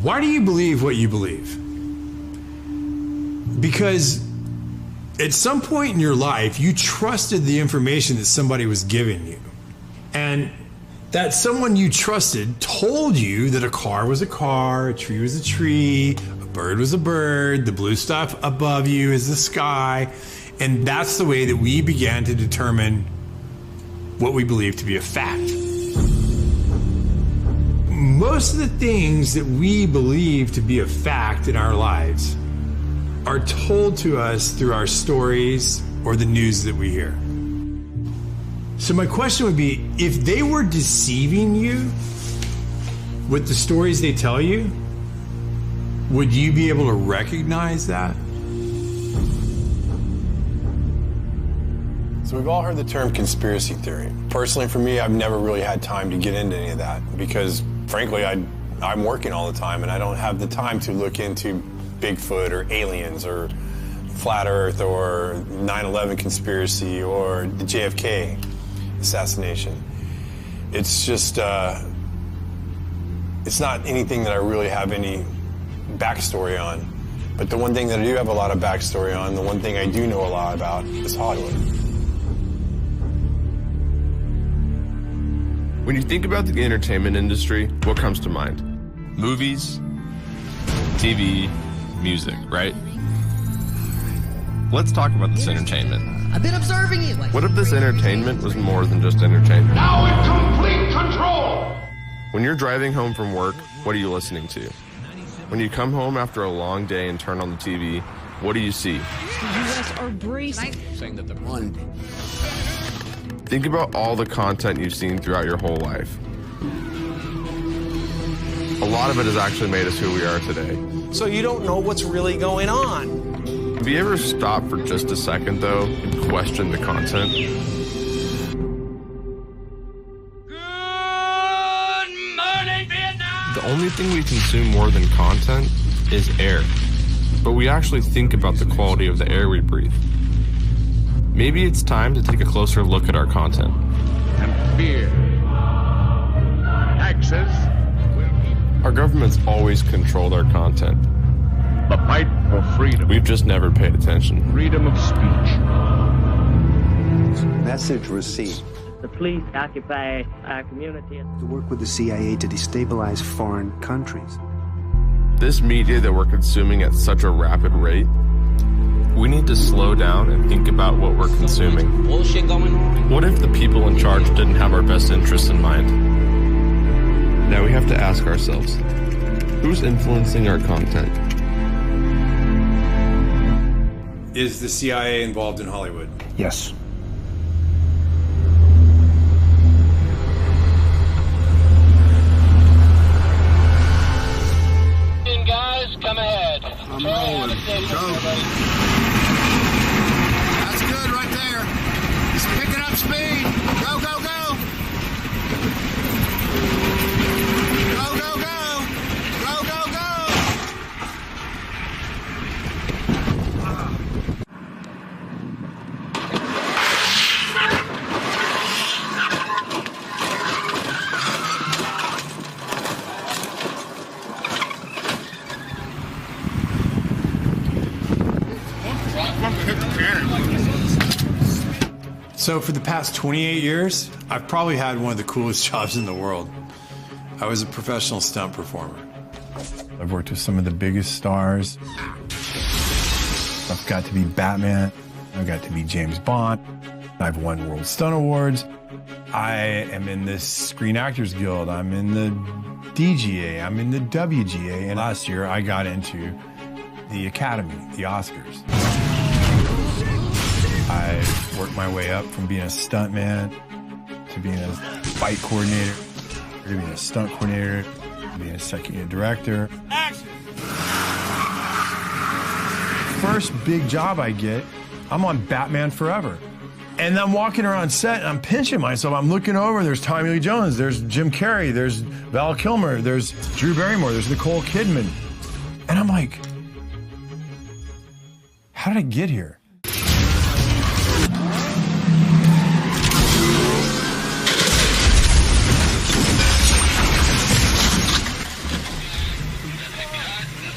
Why do you believe what you believe? Because at some point in your life, you trusted the information that somebody was giving you. And that someone you trusted told you that a car was a car, a tree was a tree, a bird was a bird, the blue stuff above you is the sky. And that's the way that we began to determine what we believe to be a fact. Most of the things that we believe to be a fact in our lives are told to us through our stories or the news that we hear. So my question would be, if they were deceiving you with the stories they tell you, would you be able to recognize that? So we've all heard the term conspiracy theory. Personally, for me, I've never really had time to get into any of that because, frankly, I'm working all the time and I don't have the time to look into Bigfoot or aliens or flat Earth or 9/11 conspiracy or the JFK assassination. It's just, it's not anything that I really have any backstory on. But the one thing that I do have a lot of backstory on, the one thing I do know a lot about is Hollywood. When you think about the entertainment industry, what comes to mind? Movies, TV, music, right? Let's talk about this entertainment. I've been observing you. What if this entertainment was more than just entertainment? Now in complete control! When you're driving home from work, what are you listening to? When you come home after a long day and turn on the TV, what do you see? The U.S. are bracing. Saying that the one. Think about all the content you've seen throughout your whole life. A lot of it has actually made us who we are today. So you don't know what's really going on. Have you ever stopped for just a second, though, and questioned the content? Good morning, Vietnam! The only thing we consume more than content is air. But we actually think about the quality of the air we breathe. Maybe it's time to take a closer look at our content. And fear. Taxes. Our government's always controlled our content. The fight for freedom. We've just never paid attention. Freedom of speech. Message received. The police occupy our community. To work with the CIA to destabilize foreign countries. This media that we're consuming at such a rapid rate, we need to slow down and think about what we're consuming. Bullshit going on. What if the people in charge didn't have our best interests in mind? Now we have to ask ourselves, who's influencing our content? Is the CIA involved in Hollywood? Yes. Guys, come ahead. I'm rolling. Go. That's good right there. He's picking up speed. Go, go, go. Go, go, go. Go, go, go. So for the past 28 years, I've probably had one of the coolest jobs in the world. I was a professional stunt performer. I've worked with some of the biggest stars. I've got to be Batman. I've got to be James Bond. I've won World Stunt Awards. I am in the Screen Actors Guild. I'm in the DGA. I'm in the WGA. And last year, I got into the Academy, the Oscars. I worked my way up from being a stuntman to being a fight coordinator, to being a stunt coordinator, to being a second unit director. Action! First big job I get, I'm on Batman Forever. And I'm walking around set and I'm pinching myself. I'm looking over, there's Tommy Lee Jones, there's Jim Carrey, there's Val Kilmer, there's Drew Barrymore, there's Nicole Kidman. And I'm like, how did I get here?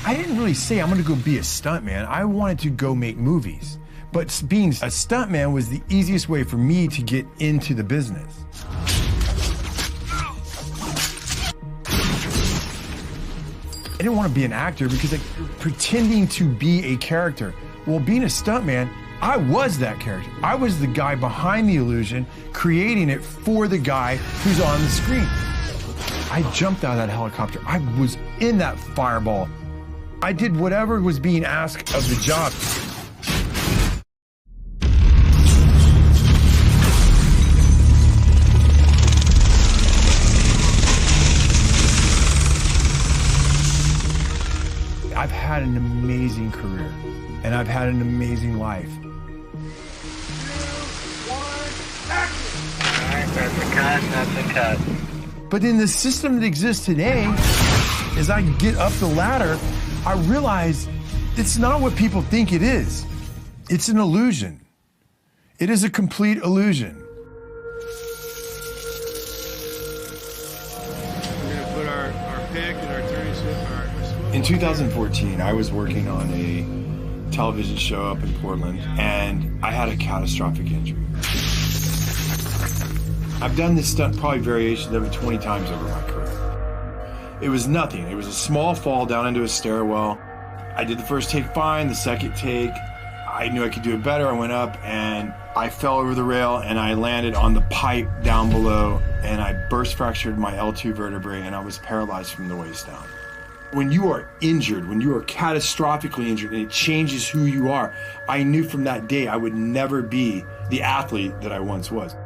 I didn't really say I'm gonna go be a stuntman. I wanted to go make movies. But being a stuntman was the easiest way for me to get into the business. I didn't want to be an actor because pretending to be a character. Well, being a stuntman, I was that character. I was the guy behind the illusion, creating it for the guy who's on the screen. I jumped out of that helicopter. I was in that fireball. I did whatever was being asked of the job. I've had an amazing career, and I've had an amazing life. 2, 1, action! All right, that's a cut. But in the system that exists today, as I get up the ladder, I realize it's not what people think it is. It's an illusion. It is a complete illusion. We're gonna put our pick and our turning shift. In 2014, I was working on a television show up in Portland, and I had a catastrophic injury. I've done this stunt, probably variations of it 20 times over my career. It was nothing. It was a small fall down into a stairwell. I did the first take fine, the second take, I knew I could do it better. I went up and I fell over the rail and I landed on the pipe down below and I burst fractured my L2 vertebrae and I was paralyzed from the waist down. When you are injured, when you are catastrophically injured and it changes who you are, I knew from that day I would never be the athlete that I once was.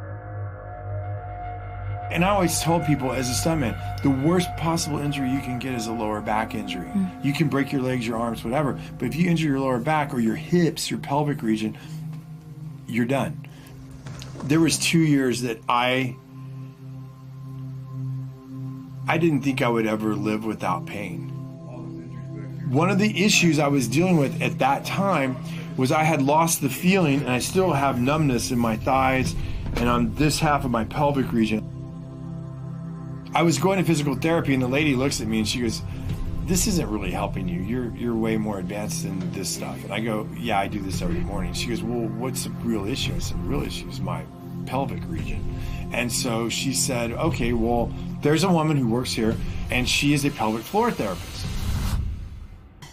And I always told people as a stuntman, the worst possible injury you can get is a lower back injury. Mm. You can break your legs, your arms, whatever, but if you injure your lower back or your hips, your pelvic region, you're done. There was 2 years that I didn't think I would ever live without pain. One of the issues I was dealing with at that time was I had lost the feeling, and I still have numbness in my thighs and on this half of my pelvic region. I was going to physical therapy and the lady looks at me and she goes, "This isn't really helping you. You're way more advanced than this stuff." And I go, "Yeah, I do this every morning." She goes, "Well, what's the real issue?" I said, "The real issue is my pelvic region." And so she said, "Okay, well, there's a woman who works here and she is a pelvic floor therapist."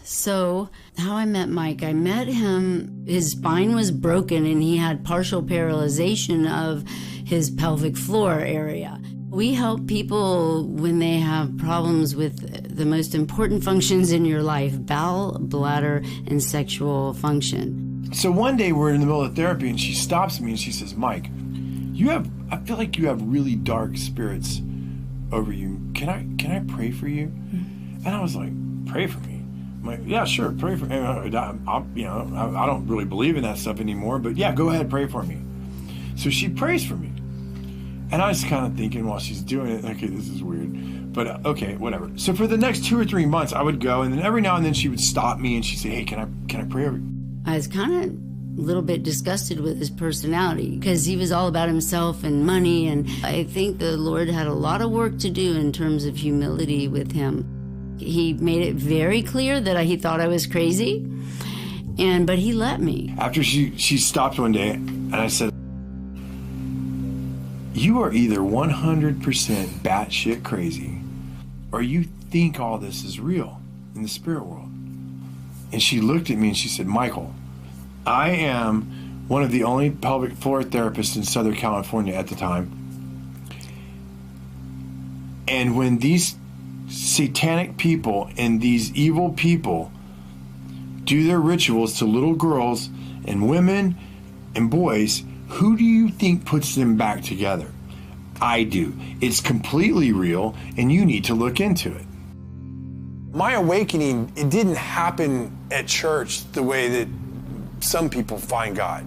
So how I met Mike, I met him, his spine was broken and he had partial paralyzation of his pelvic floor area. We help people when they have problems with the most important functions in your life, bowel, bladder, and sexual function. So one day we're in the middle of therapy and she stops me and she says, "Mike, I feel like you have really dark spirits over you. Can I pray for you?" And I was like, "Pray for me?" I'm like, "Yeah, sure, pray for me. I don't really believe in that stuff anymore, but yeah, go ahead, pray for me." So she prays for me. And I was kind of thinking while she's doing it, okay, this is weird, but okay, whatever. So for the next 2 or 3 months, I would go, and then every now and then she would stop me and she'd say, "Hey, can I pray over you?" I was kind of a little bit disgusted with his personality because he was all about himself and money, and I think the Lord had a lot of work to do in terms of humility with him. He made it very clear that he thought I was crazy, but he let me. After she stopped one day, and I said, "You are either 100% batshit crazy, or you think all this is real in the spirit world." And she looked at me and she said, "Michael, I am one of the only pelvic floor therapists in Southern California at the time. And when these satanic people and these evil people do their rituals to little girls and women and boys, who do you think puts them back together? I do. It's completely real, and you need to look into it." My awakening, it didn't happen at church the way that some people find God.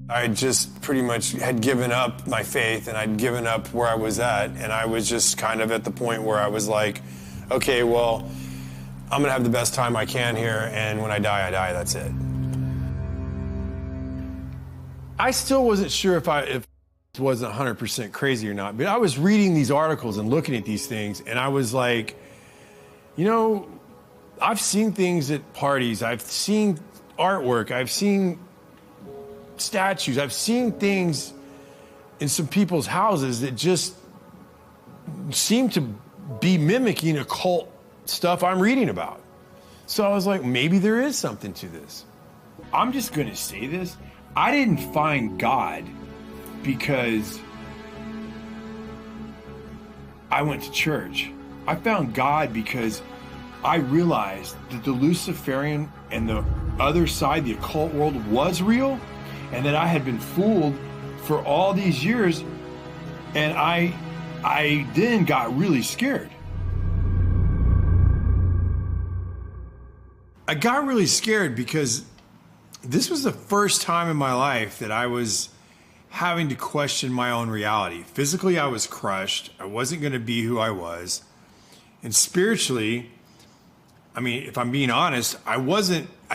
I just pretty much had given up my faith, and I'd given up where I was at, and I was just kind of at the point where I was like, okay, well, I'm gonna have the best time I can here, and when I die, that's it. I still wasn't sure if it wasn't 100% crazy or not, but I was reading these articles and looking at these things, and I was like, I've seen things at parties. I've seen artwork. I've seen statues. I've seen things in some people's houses that just seem to be mimicking occult stuff I'm reading about. So I was like, maybe there is something to this. I'm just going to say this. I didn't find God because I went to church. I found God because I realized that the Luciferian and the other side, the occult world, was real, and that I had been fooled for all these years, and I then got really scared. I got really scared because this was the first time in my life that I was having to question my own reality. Physically, I was crushed. I wasn't going to be who I was. And spiritually, I mean, if I'm being honest, I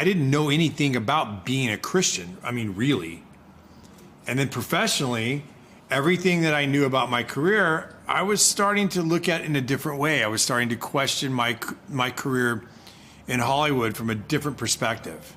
didn't know anything about being a Christian. I mean, really. And then professionally, everything that I knew about my career, I was starting to look at in a different way. I was starting to question my career in Hollywood from a different perspective.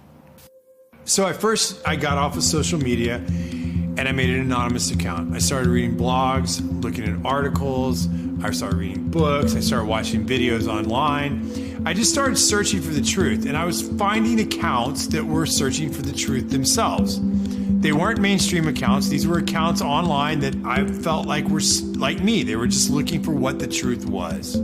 So I got off of social media and I made an anonymous account. I started reading blogs, looking at articles. I started reading books. I started watching videos online. I just started searching for the truth, and I was finding accounts that were searching for the truth themselves. They weren't mainstream accounts. These were accounts online that I felt like were like me. They were just looking for what the truth was.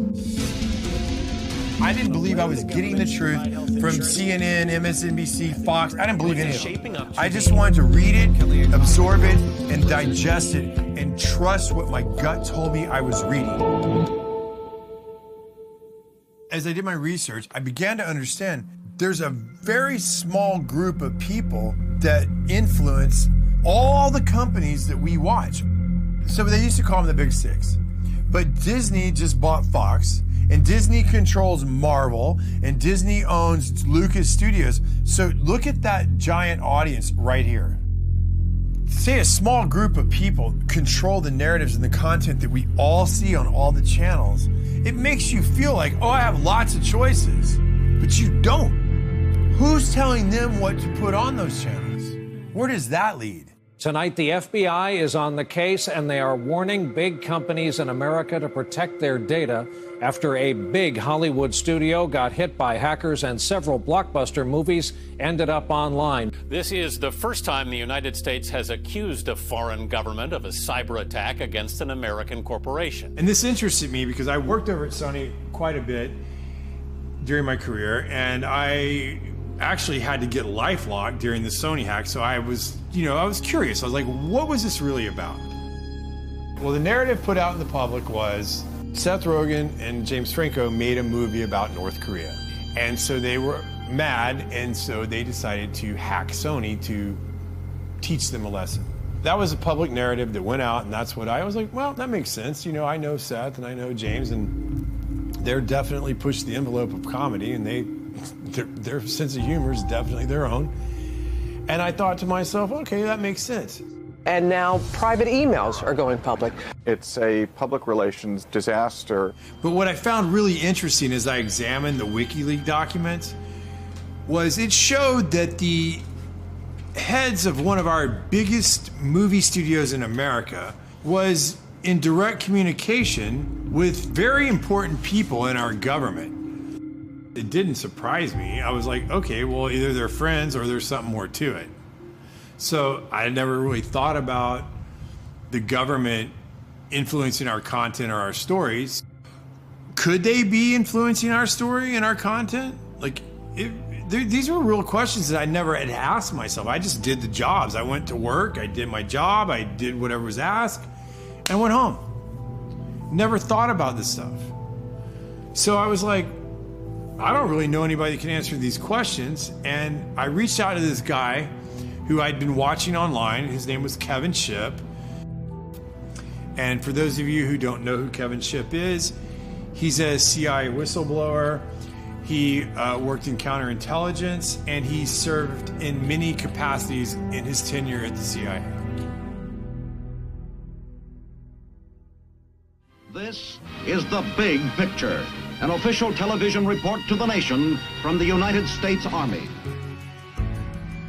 I didn't believe I was getting the truth from CNN, MSNBC, Fox. I didn't believe any of them. I just wanted to read it, absorb it, and digest it, and trust what my gut told me I was reading. As I did my research, I began to understand there's a very small group of people that influence all the companies that we watch. So they used to call them the Big Six. But Disney just bought Fox, and Disney controls Marvel, and Disney owns Lucas Studios. So look at that giant audience right here. Say a small group of people control the narratives and the content that we all see on all the channels. It makes you feel like, oh, I have lots of choices, but you don't. Who's telling them what to put on those channels? Where does that lead? Tonight, the FBI is on the case, and they are warning big companies in America to protect their data after a big Hollywood studio got hit by hackers and several blockbuster movies ended up online. This is the first time the United States has accused a foreign government of a cyber attack against an American corporation. And this interested me because I worked over at Sony quite a bit during my career, and I actually had to get LifeLock during the Sony hack. So I was curious. I was like, what was this really about? Well, the narrative put out in the public was Seth Rogen and James Franco made a movie about North Korea. And so they were mad, and so they decided to hack Sony to teach them a lesson. That was a public narrative that went out, and that's what I was like, well, that makes sense. You know, I know Seth and I know James, and they're definitely pushed the envelope of comedy, and their sense of humor is definitely their own. And I thought to myself, okay, that makes sense. And now private emails are going public. It's a public relations disaster. But what I found really interesting as I examined the WikiLeaks documents was it showed that the heads of one of our biggest movie studios in America was in direct communication with very important people in our government. It didn't surprise me. I was like, okay, well, either they're friends or there's something more to it. So I never really thought about the government influencing our content or our stories. Could they be influencing our story and our content? These were real questions that I never had asked myself. I just did the jobs. I went to work, I did my job, I did whatever was asked, and went home. Never thought about this stuff. So I was like, I don't really know anybody that can answer these questions. And I reached out to this guy who I'd been watching online. His name was Kevin Shipp. And for those of you who don't know who Kevin Shipp is, he's a CIA whistleblower. He worked in counterintelligence, and he served in many capacities in his tenure at the CIA. This is The Big Picture. An official television report to the nation from the United States Army.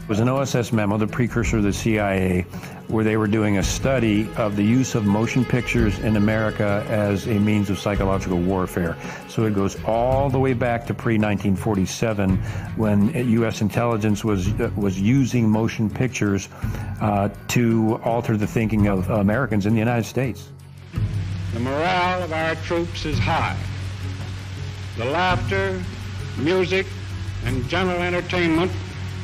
It was an OSS memo, the precursor of the CIA, where they were doing a study of the use of motion pictures in America as a means of psychological warfare. So it goes all the way back to pre-1947, when U.S. intelligence was using motion pictures to alter the thinking of Americans in the United States. The morale of our troops is high. The laughter, music, and general entertainment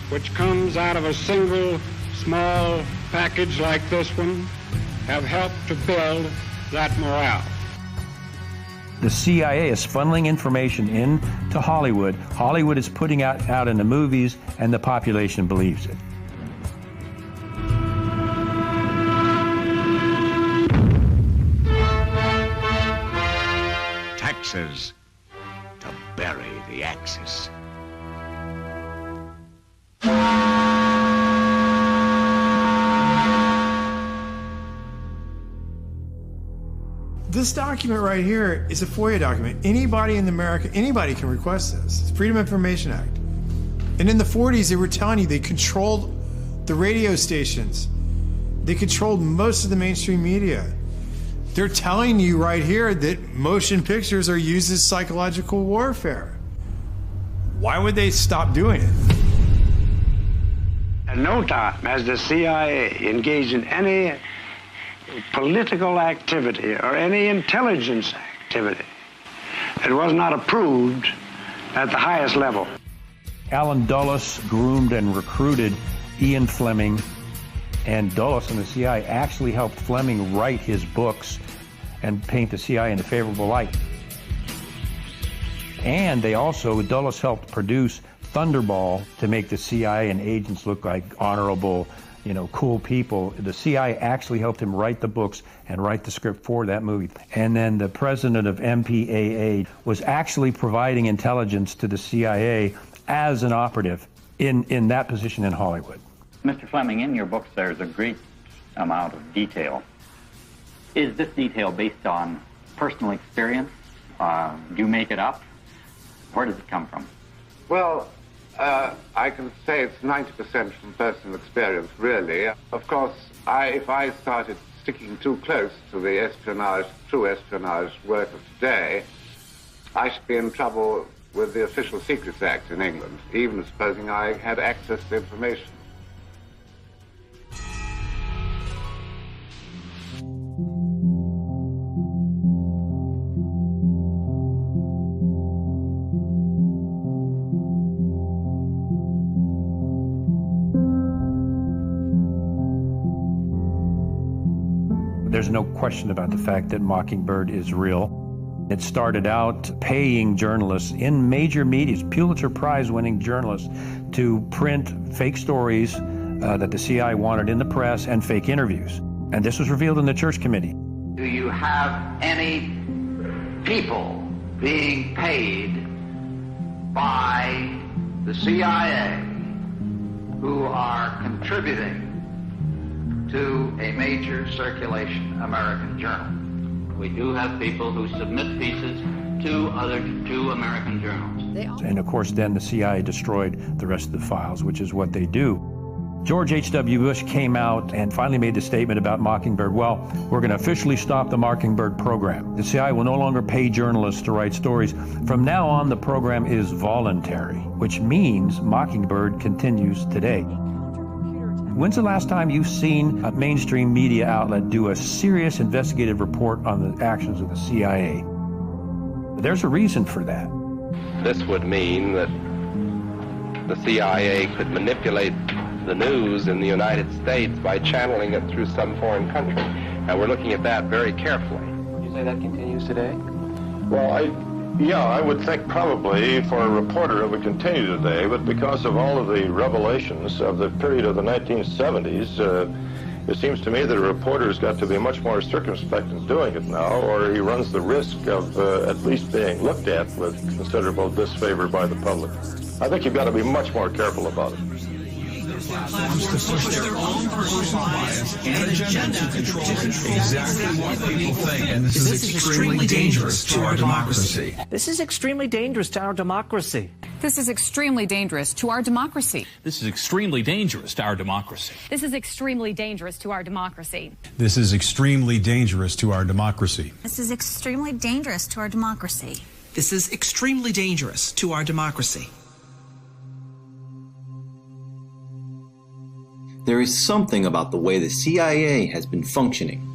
which comes out of a single small package like this one have helped to build that morale. The CIA is funneling information into Hollywood. Hollywood is putting it out in the movies, and the population believes it. Taxes to bury the Axis. This document right here is a FOIA document. Anybody in America, anybody can request this. It's Freedom of Information Act. And in the 40s, they were telling you they controlled the radio stations. They controlled most of the mainstream media. They're telling you right here that motion pictures are used as psychological warfare. Why would they stop doing it? At no time has the CIA engaged in any political activity or any intelligence activity that was not approved at the highest level. Allen Dulles groomed and recruited Ian Fleming, and Dulles and the CIA actually helped Fleming write his books and paint the CIA in a favorable light. And they also, Dulles helped produce Thunderball to make the CIA and agents look like honorable, cool people. The CIA actually helped him write the books and write the script for that movie. And then the president of MPAA was actually providing intelligence to the CIA as an operative in that position in Hollywood. Mr. Fleming, in your books there's a great amount of detail. Is this detail based on personal experience? Do you make it up? Where does it come from? Well, I can say it's 90% from personal experience, really. Of course, if I started sticking too close to the true espionage work of today, I should be in trouble with the Official Secrets Act in England, even supposing I had access to information. There's no question about the fact that Mockingbird is real. It started out paying journalists in major media, Pulitzer Prize-winning journalists, to print fake stories that the CIA wanted in the press and fake interviews. And this was revealed in the Church Committee. Do you have any people being paid by the CIA who are contributing to a major circulation American journal? We do have people who submit pieces to American journals. And of course, then the CIA destroyed the rest of the files, which is what they do. George H.W. Bush came out and finally made the statement about Mockingbird. Well, we're going to officially stop the Mockingbird program. The CIA will no longer pay journalists to write stories. From now on, the program is voluntary, which means Mockingbird continues today. When's the last time you've seen a mainstream media outlet do a serious investigative report on the actions of the CIA? There's a reason for that. This would mean that the CIA could manipulate the news in the United States by channeling it through some foreign country. And we're looking at that very carefully. Would you say that continues today? Well, I would think probably for a reporter it would continue today, but because of all of the revelations of the period of the 1970s, it seems to me that a reporter's got to be much more circumspect in doing it now, or he runs the risk of at least being looked at with considerable disfavor by the public. I think you've got to be much more careful about it. platforms to push their own personal bias and agenda to control exactly what people think. And this is extremely dangerous to our democracy. This is extremely dangerous to our democracy. This is extremely dangerous to our democracy. This is extremely dangerous to our democracy. This is extremely dangerous to our democracy. This is extremely dangerous to our democracy. This is extremely dangerous to our democracy. This is extremely dangerous to our democracy. There is something about the way the CIA has been functioning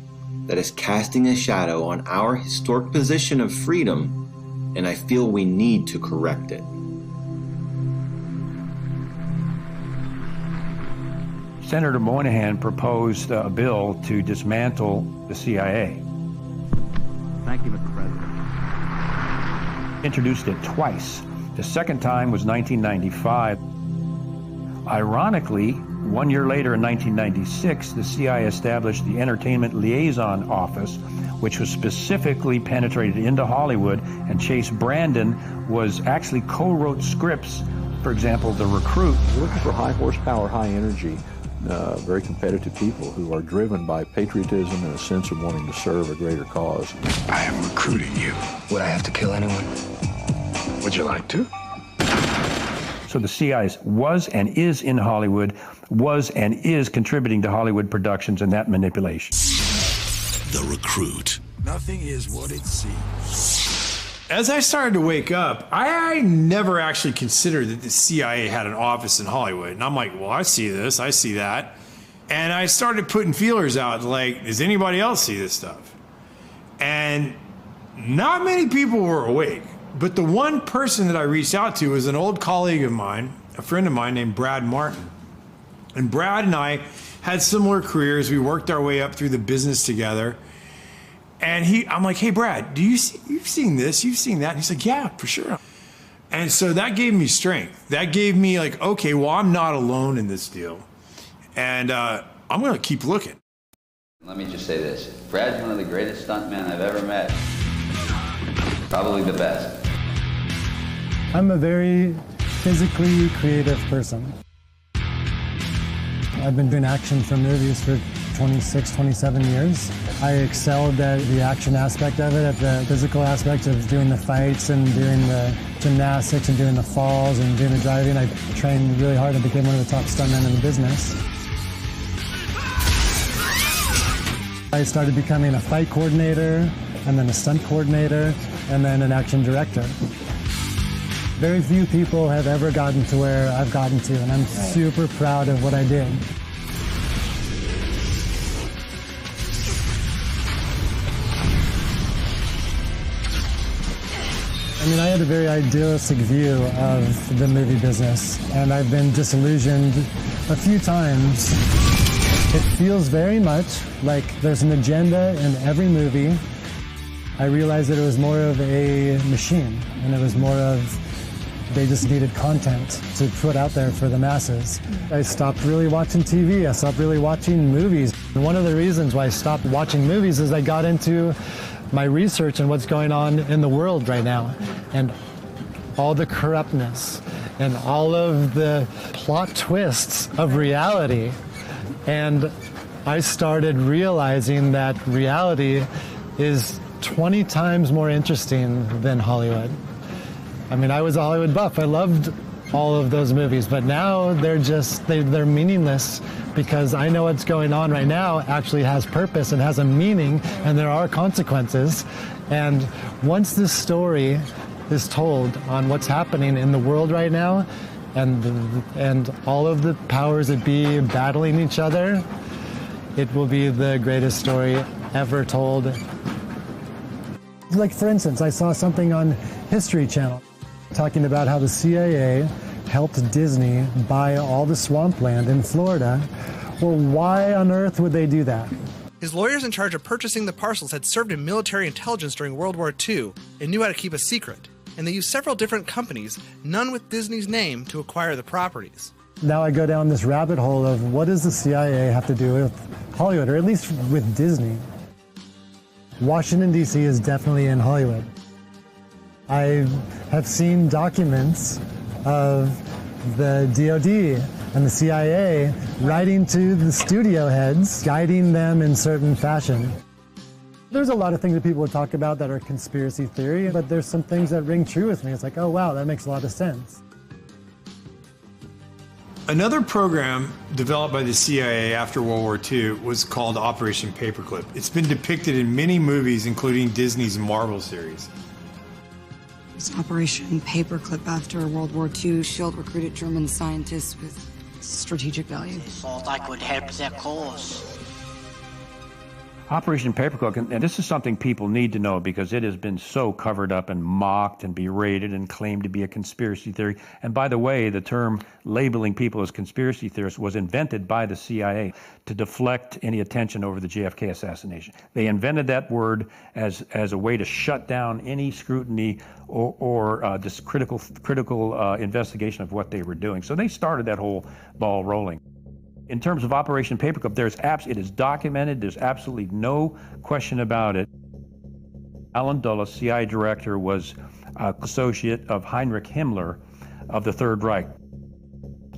that is casting a shadow on our historic position of freedom, and I feel we need to correct it. Senator Moynihan proposed a bill to dismantle the CIA. Thank you, Mr. President. Introduced it twice. The second time was 1995. Ironically, 1 year later in 1996, the CIA established the Entertainment Liaison Office, which was specifically penetrated into Hollywood, and Chase Brandon was actually co-wrote scripts, for example, The Recruit. We're looking for high horsepower, high energy, very competitive people who are driven by patriotism and a sense of wanting to serve a greater cause. I am recruiting you. Would I have to kill anyone? Would you like to? So the CIA was and is in Hollywood, was and is contributing to Hollywood productions and that manipulation. The Recruit. Nothing is what it seems. As I started to wake up, I never actually considered that the CIA had an office in Hollywood. And I'm like, well, I see this, I see that. And I started putting feelers out, like, does anybody else see this stuff? And not many people were awake. But the one person that I reached out to was an old colleague of mine, a friend of mine named Brad Martin. And Brad and I had similar careers. We worked our way up through the business together. And I'm like, hey, Brad, you've seen this, you've seen that? And he's like, yeah, for sure. And so that gave me strength. That gave me like, okay, well, I'm not alone in this deal. And I'm going to keep looking. Let me just say this. Brad's one of the greatest stuntmen I've ever met. Probably the best. I'm a very physically creative person. I've been doing action for movies for 26, 27 years. I excelled at the action aspect of it, at the physical aspect of doing the fights and doing the gymnastics and doing the falls and doing the driving. I trained really hard and became one of the top stuntmen in the business. I started becoming a fight coordinator, and then a stunt coordinator, and then an action director. Very few people have ever gotten to where I've gotten to, and I'm super proud of what I did. I mean, I had a very idealistic view of the movie business, and I've been disillusioned a few times. It feels very much like there's an agenda in every movie. I realized that it was more of a machine, and it was more of they just needed content to put out there for the masses. I stopped really watching TV. I stopped really watching movies. And one of the reasons why I stopped watching movies is I got into my research and what's going on in the world right now, and all the corruptness and all of the plot twists of reality. And I started realizing that reality is 20 times more interesting than Hollywood. I mean, I was a Hollywood buff. I loved all of those movies, but now they're meaningless, because I know what's going on right now actually has purpose and has a meaning, and there are consequences. And once this story is told on what's happening in the world right now, and all of the powers that be battling each other, it will be the greatest story ever told. Like, for instance, I saw something on History Channel talking about how the CIA helped Disney buy all the swampland in Florida. Well, why on earth would they do that? His lawyers in charge of purchasing the parcels had served in military intelligence during World War II and knew how to keep a secret. And they used several different companies, none with Disney's name, to acquire the properties. Now I go down this rabbit hole of what does the CIA have to do with Hollywood, or at least with Disney? Washington, D.C. is definitely in Hollywood. I have seen documents of the DoD and the CIA writing to the studio heads, guiding them in certain fashion. There's a lot of things that people would talk about that are conspiracy theory, but there's some things that ring true with me. It's like, oh wow, that makes a lot of sense. Another program developed by the CIA after World War II was called Operation Paperclip. It's been depicted in many movies, including Disney's Marvel series. It's Operation Paperclip after World War II. SHIELD recruited German scientists with strategic value. They thought I could help their cause. Operation Paperclip, and this is something people need to know because it has been so covered up and mocked and berated and claimed to be a conspiracy theory. And by the way, the term labeling people as conspiracy theorists was invented by the CIA to deflect any attention over the JFK assassination. They invented that word as a way to shut down any scrutiny or this critical investigation of what they were doing. So they started that whole ball rolling. In terms of Operation Paperclip, it is documented. There's absolutely no question about it. Allen Dulles, CIA director, was an associate of Heinrich Himmler of the Third Reich.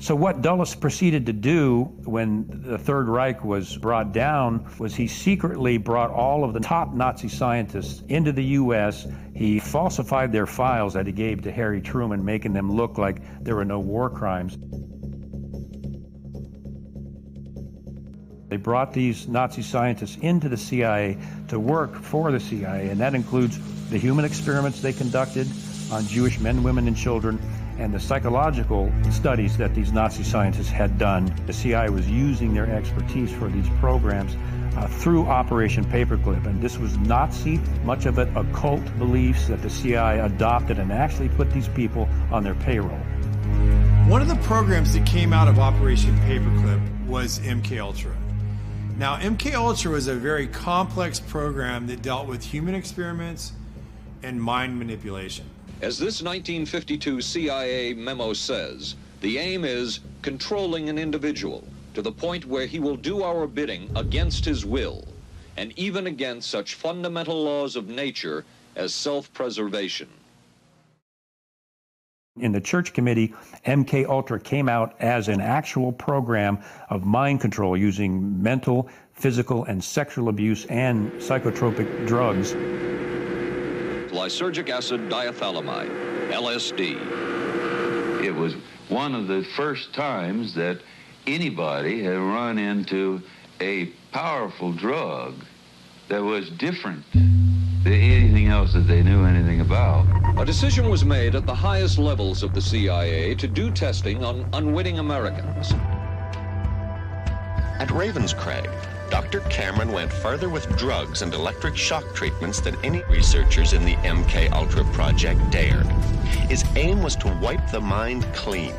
So what Dulles proceeded to do when the Third Reich was brought down was he secretly brought all of the top Nazi scientists into the U.S. He falsified their files that he gave to Harry Truman, making them look like there were no war crimes. They brought these Nazi scientists into the CIA to work for the CIA, and that includes the human experiments they conducted on Jewish men, women, and children, and the psychological studies that these Nazi scientists had done. The CIA was using their expertise for these programs through Operation Paperclip, and this was Nazi, much of it occult beliefs that the CIA adopted and actually put these people on their payroll. One of the programs that came out of Operation Paperclip was MKUltra. Now, MKUltra was a very complex program that dealt with human experiments and mind manipulation. As this 1952 CIA memo says, the aim is controlling an individual to the point where he will do our bidding against his will, and even against such fundamental laws of nature as self-preservation. In the Church Committee, MKUltra came out as an actual program of mind control using mental, physical, and sexual abuse and psychotropic drugs. Lysergic acid diethylamide, LSD. It was one of the first times that anybody had run into a powerful drug that was different than anything else that they knew anything about. A decision was made at the highest levels of the CIA to do testing on unwitting Americans. At Ravenscraig, Dr. Cameron went further with drugs and electric shock treatments than any researchers in the MKUltra project dared. His aim was to wipe the mind clean.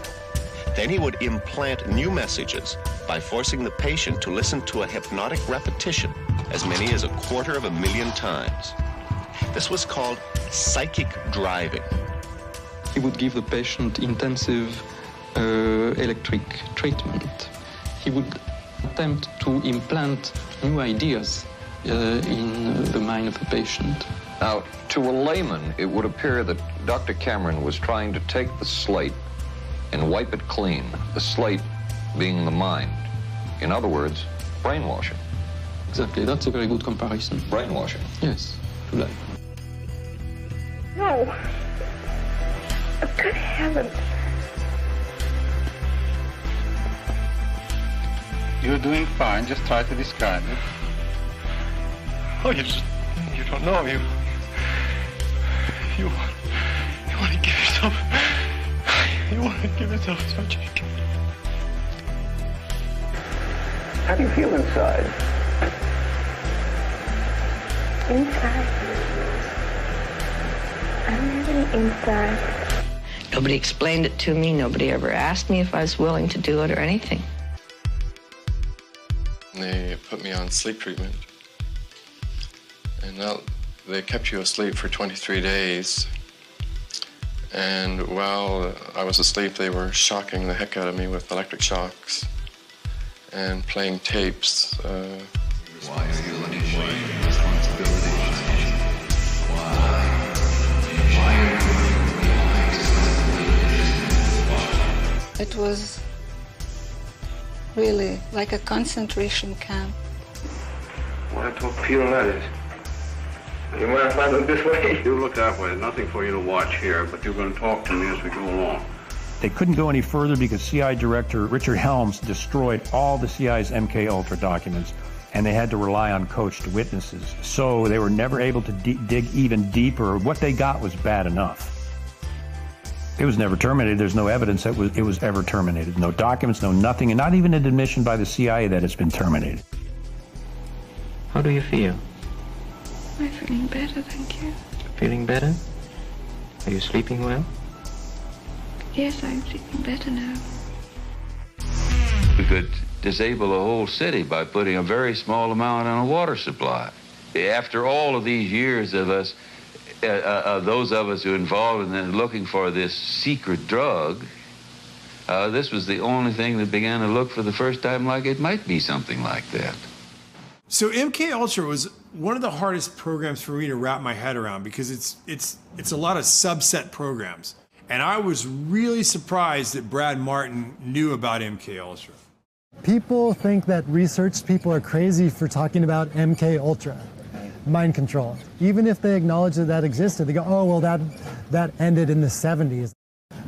Then he would implant new messages by forcing the patient to listen to a hypnotic repetition as many as 250,000 times. This was called psychic driving. He would give the patient intensive electric treatment. He would attempt to implant new ideas in the mind of the patient. Now, to a layman, it would appear that Dr. Cameron was trying to take the slate and wipe it clean, the slate being the mind. In other words, brainwashing. Exactly, that's a very good comparison. Brainwashing. Yes, to life. No. Good heavens. You're doing fine, just try to describe it. Oh, you don't know. You want to give yourself... You want to give yourself surgery. How do you feel inside? Inside? I'm really inside. Nobody explained it to me. Nobody ever asked me if I was willing to do it or anything. They put me on sleep treatment. And now they kept you asleep for 23 days. And while I was asleep, they were shocking the heck out of me with electric shocks and playing tapes. Why are you letting shame responsibility? It was really, like a concentration camp. Want to talk pure letters? You mind if I look this way? You look that way. Nothing for you to watch here, but you're going to talk to me as we go along. They couldn't go any further because CIA Director Richard Helms destroyed all the CIA's MK-Ultra documents, and they had to rely on coached witnesses. So they were never able to dig even deeper. What they got was bad enough. It was never terminated. There's no evidence that it was ever terminated. No documents, no nothing, and not even an admission by the CIA that it's been terminated. How do you feel? I'm feeling better, thank you. Feeling better? Are you sleeping well? Yes, I'm sleeping better now. We could disable a whole city by putting a very small amount on a water supply. After all of these years of us, those of us who are involved in looking for this secret drug, this was the only thing that began to look for the first time like it might be something like that. So MK-Ultra was one of the hardest programs for me to wrap my head around because it's a lot of subset programs. And I was really surprised that Brad Martin knew about MK-Ultra. People think that research people are crazy for talking about MK-Ultra, mind control. Even if they acknowledge that that existed, they go, oh, well, that ended in the 70s.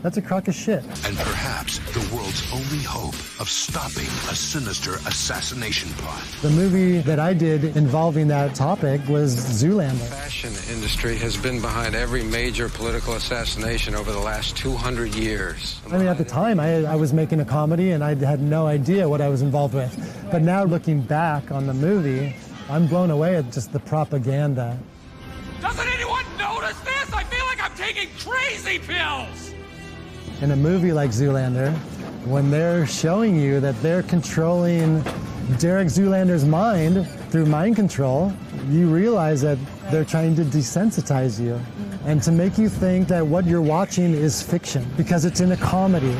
That's a crock of shit. And perhaps the world's only hope of stopping a sinister assassination plot. The movie that I did involving that topic was Zoolander. The fashion industry has been behind every major political assassination over the last 200 years. I mean, at the time, I was making a comedy and I had no idea what I was involved with. But now looking back on the movie, I'm blown away at just the propaganda. Doesn't anyone notice this? I feel like I'm taking crazy pills! In a movie like Zoolander, when they're showing you that they're controlling Derek Zoolander's mind through mind control, you realize that they're trying to desensitize you and to make you think that what you're watching is fiction because it's in a comedy.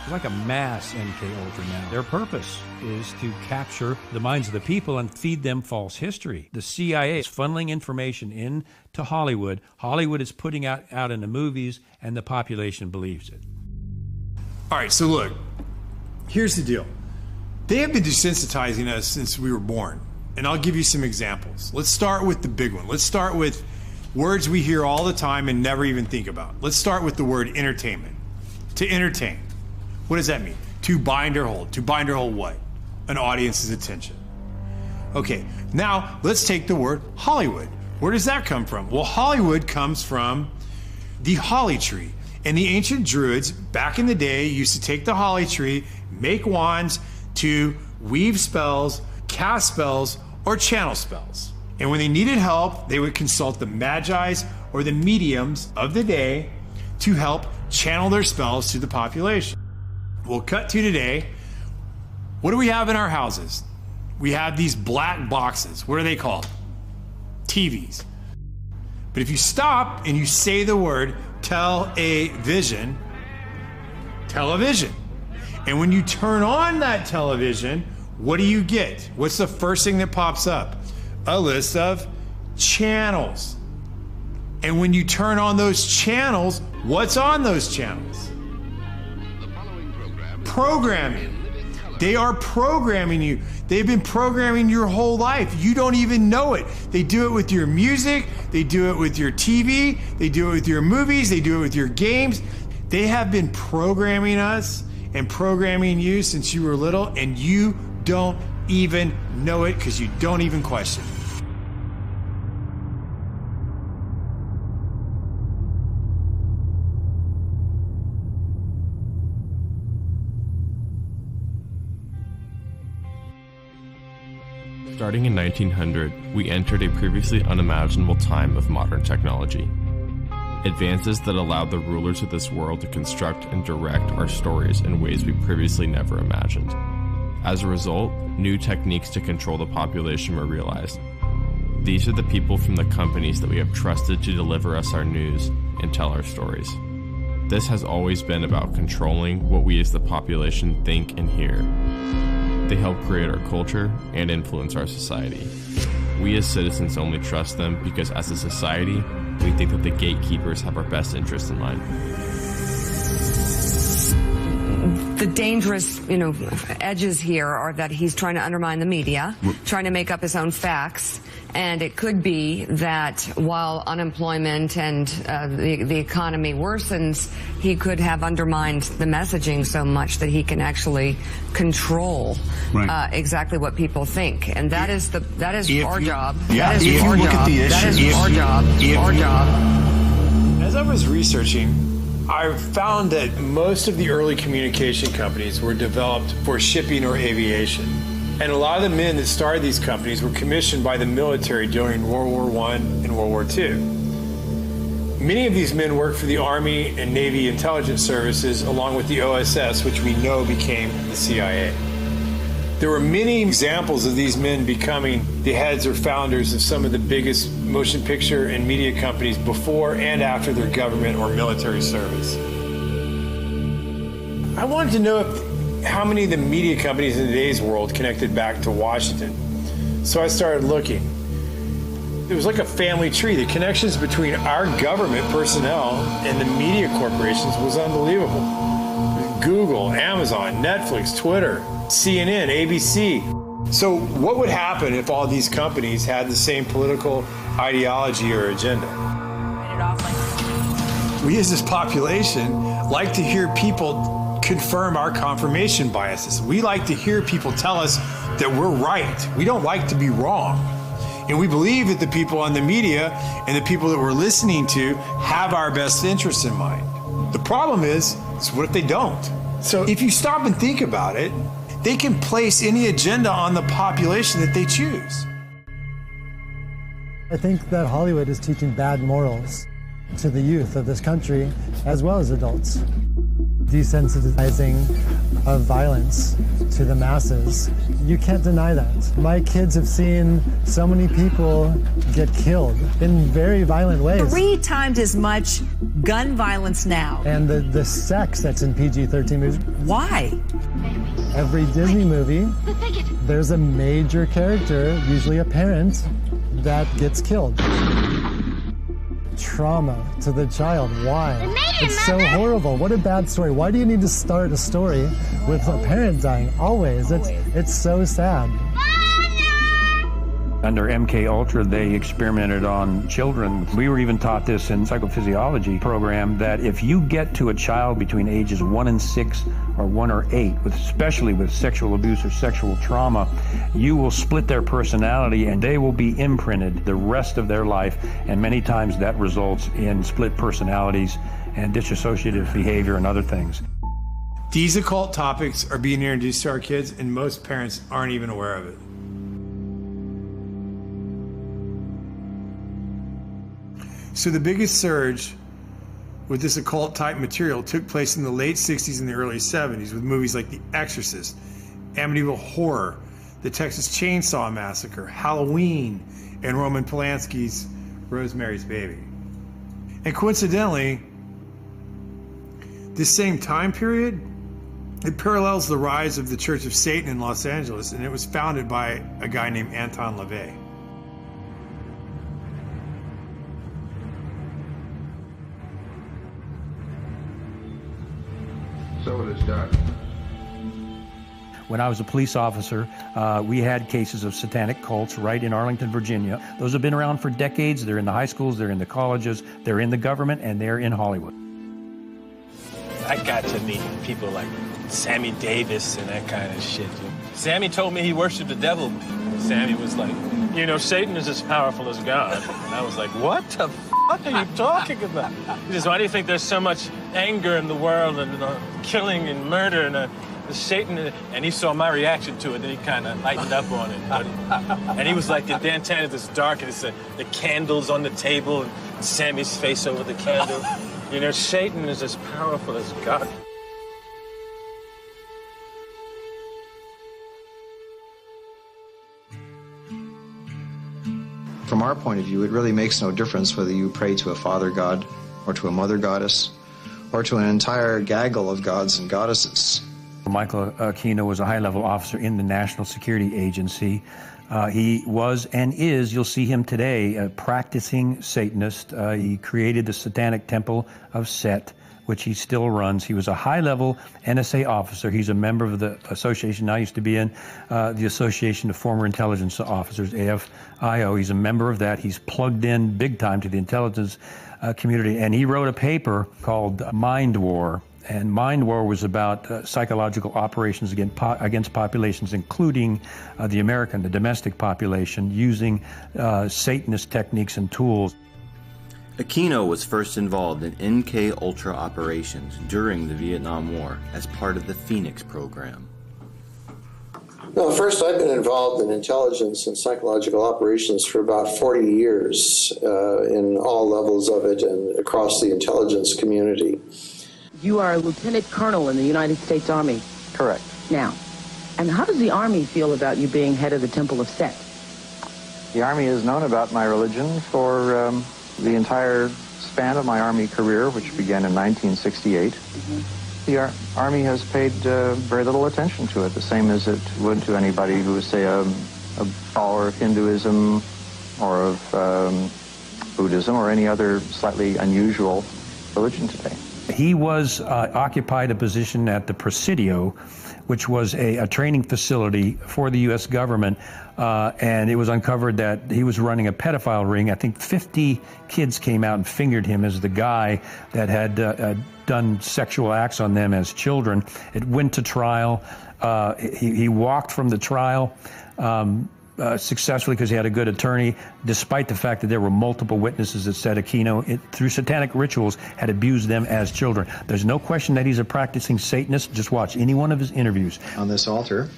Like a mass MK-Ultra now. Their purpose is to capture the minds of the people and feed them false history. The CIA is funneling information into Hollywood. Hollywood is putting out in the movies, and the population believes it. All right, so look, here's the deal. They have been desensitizing us since we were born, and I'll give you some examples. Let's start with the big one. Let's start with words we hear all the time and never even think about. Let's start with the word entertainment. To entertain. What does that mean? To bind or hold. To bind or hold what? An audience's attention. Okay, now let's take the word Hollywood. Where does that come from? Well, Hollywood comes from the holly tree. And the ancient Druids, back in the day, used to take the holly tree, make wands to weave spells, cast spells, or channel spells. And when they needed help, they would consult the Magi's or the mediums of the day to help channel their spells to the population. We'll cut to today. What do we have in our houses? We have these black boxes. What are they called? TVs. But if you stop and you say the word television, television. And when you turn on that television, what do you get? What's the first thing that pops up? A list of channels. And when you turn on those channels, what's on those channels? Programming. They are programming you. They've been programming your whole life. You don't even know it. They do it with your music. They do it with your TV. They do it with your movies. They do it with your games. They have been programming us and programming you since you were little, and you don't even know it because you don't even question it. Starting in 1900, we entered a previously unimaginable time of modern technology. Advances that allowed the rulers of this world to construct and direct our stories in ways we previously never imagined. As a result, new techniques to control the population were realized. These are the people from the companies that we have trusted to deliver us our news and tell our stories. This has always been about controlling what we as the population think and hear. They help create our culture and influence our society. We as citizens only trust them because as a society, we think that the gatekeepers have our best interest in mind. dangerous, edges here are that he's trying to undermine the media, trying to make up his own facts. And it could be that while unemployment and the economy worsens, he could have undermined the messaging so much that he can actually control exactly what people think. And that is our job. Yeah, that is our job. That is our job. Our job. As I was researching, I found that most of the early communication companies were developed for shipping or aviation. And a lot of the men that started these companies were commissioned by the military during World War I and World War II. Many of these men worked for the Army and Navy intelligence services along with the OSS, which we know became the CIA. There were many examples of these men becoming the heads or founders of some of the biggest motion picture and media companies before and after their government or military service. I wanted to know how many of the media companies in today's world connected back to Washington. So I started looking. It was like a family tree. The connections between our government personnel and the media corporations was unbelievable. Google, Amazon, Netflix, Twitter, CNN, ABC. So what would happen if all these companies had the same political ideology or agenda? We as this population like to hear people confirm our confirmation biases. We like to hear people tell us that we're right. We don't like to be wrong. And we believe that the people on the media and the people that we're listening to have our best interests in mind. The problem is what if they don't? So if you stop and think about it, they can place any agenda on the population that they choose. I think that Hollywood is teaching bad morals to the youth of this country as well as adults. Desensitizing of violence to the masses. You can't deny that. My kids have seen so many people get killed in very violent ways. 3 times as much gun violence now. And the sex that's in PG-13 movies. Why? Every Disney movie, there's a major character, usually a parent, that gets killed. Trauma to the child. Why? It's so horrible. What a bad story. Why do you need to start a story with a parent dying? Always. It's so sad. Under MK Ultra, they experimented on children. We were even taught this in psychophysiology program that if you get to a child between ages 1 and 6 or 1 or 8, especially with sexual abuse or sexual trauma, you will split their personality and they will be imprinted the rest of their life. And many times that results in split personalities and dissociative behavior and other things. These occult topics are being introduced to our kids and most parents aren't even aware of it. So the biggest surge with this occult type material took place in the late 60s and the early 70s with movies like The Exorcist, Amityville Horror, The Texas Chainsaw Massacre, Halloween, and Roman Polanski's Rosemary's Baby. And coincidentally, this same time period, it parallels the rise of the Church of Satan in Los Angeles, and it was founded by a guy named Anton LaVey. So it is done. When I was a police officer, we had cases of satanic cults right in Arlington, Virginia. Those have been around for decades. They're in the high schools, they're in the colleges, they're in the government, and they're in Hollywood. I got to meet people like Sammy Davis and that kind of shit. Sammy told me he worshiped the devil. Sammy was like, Satan is as powerful as God. And I was like, what the fuck are you talking about? He says, why do you think there's so much anger in the world and killing and murder and Satan? And he saw my reaction to it, and he kind of lightened up on it. And he was like, the Dantana is dark, and it's the candles on the table, and Sammy's face over the candle. Satan is as powerful as God. From our point of view, it really makes no difference whether you pray to a father god or to a mother goddess or to an entire gaggle of gods and goddesses. Michael Aquino was a high-level officer in the National Security Agency. He was and is, you'll see him today, a practicing Satanist. He created the Satanic Temple of Set, which he still runs. He was a high-level NSA officer. He's a member of the association. I used to be in the Association of Former Intelligence Officers, AFIO. He's a member of that. He's plugged in big time to the intelligence community, and he wrote a paper called Mind War. And Mind War was about psychological operations against populations, including the domestic population, using Satanist techniques and tools. Aquino was first involved in MK-Ultra operations during the Vietnam War as part of the Phoenix program. No, first, I've been involved in intelligence and psychological operations for about 40 years in all levels of it and across the intelligence community. You are a lieutenant colonel in the United States Army. Correct. Now, and how does the Army feel about you being head of the Temple of Set? The Army has known about my religion for the entire span of my Army career, which began in 1968. The Army has paid very little attention to it, the same as it would to anybody who is, say, a follower of Hinduism or of Buddhism or any other slightly unusual religion today. He was occupied a position at the Presidio, which was a training facility for the U.S. government, and it was uncovered that he was running a pedophile ring. I think 50 kids came out and fingered him as the guy that had done sexual acts on them as children. It went to trial. He walked from the trial successfully because he had a good attorney, despite the fact that there were multiple witnesses that said Aquino, through satanic rituals, had abused them as children. There's no question that he's a practicing Satanist. Just watch any one of his interviews. On this altar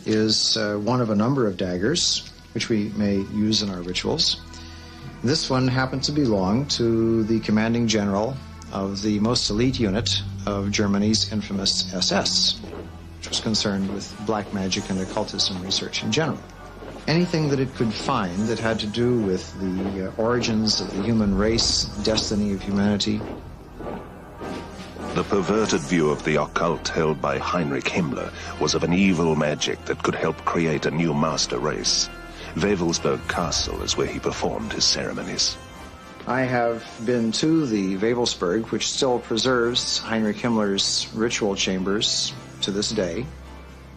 is one of a number of daggers, which we may use in our rituals. This one happens to belong to the commanding general of the most elite unit of Germany's infamous SS, which was concerned with black magic and occultism research in general. Anything that it could find that had to do with the origins of the human race, destiny of humanity. The perverted view of the occult held by Heinrich Himmler was of an evil magic that could help create a new master race. Wewelsburg Castle is where he performed his ceremonies. I have been to the Wewelsburg, which still preserves Heinrich Himmler's ritual chambers to this day,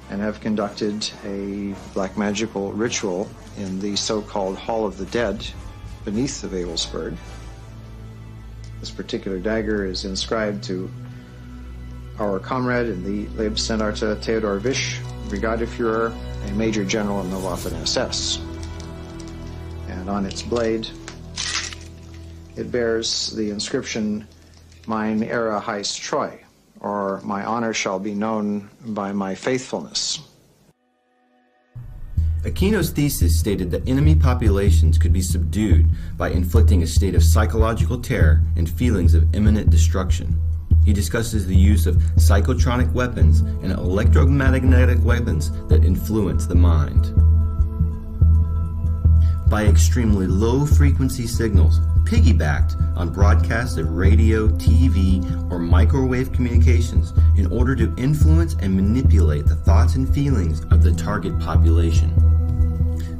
and have conducted a black magical ritual in the so-called Hall of the Dead beneath the Wewelsburg. This particular dagger is inscribed to our comrade in the Leibstandarte Theodor Wisch, Brigadeführer, a Major General in the Waffen-SS. And on its blade, it bears the inscription, Mein Ehre heißt Treu, or my honor shall be known by my faithfulness. Aquino's thesis stated that enemy populations could be subdued by inflicting a state of psychological terror and feelings of imminent destruction. He discusses the use of psychotronic weapons and electromagnetic weapons that influence the mind. By extremely low-frequency signals, piggybacked on broadcasts of radio, TV, or microwave communications in order to influence and manipulate the thoughts and feelings of the target population.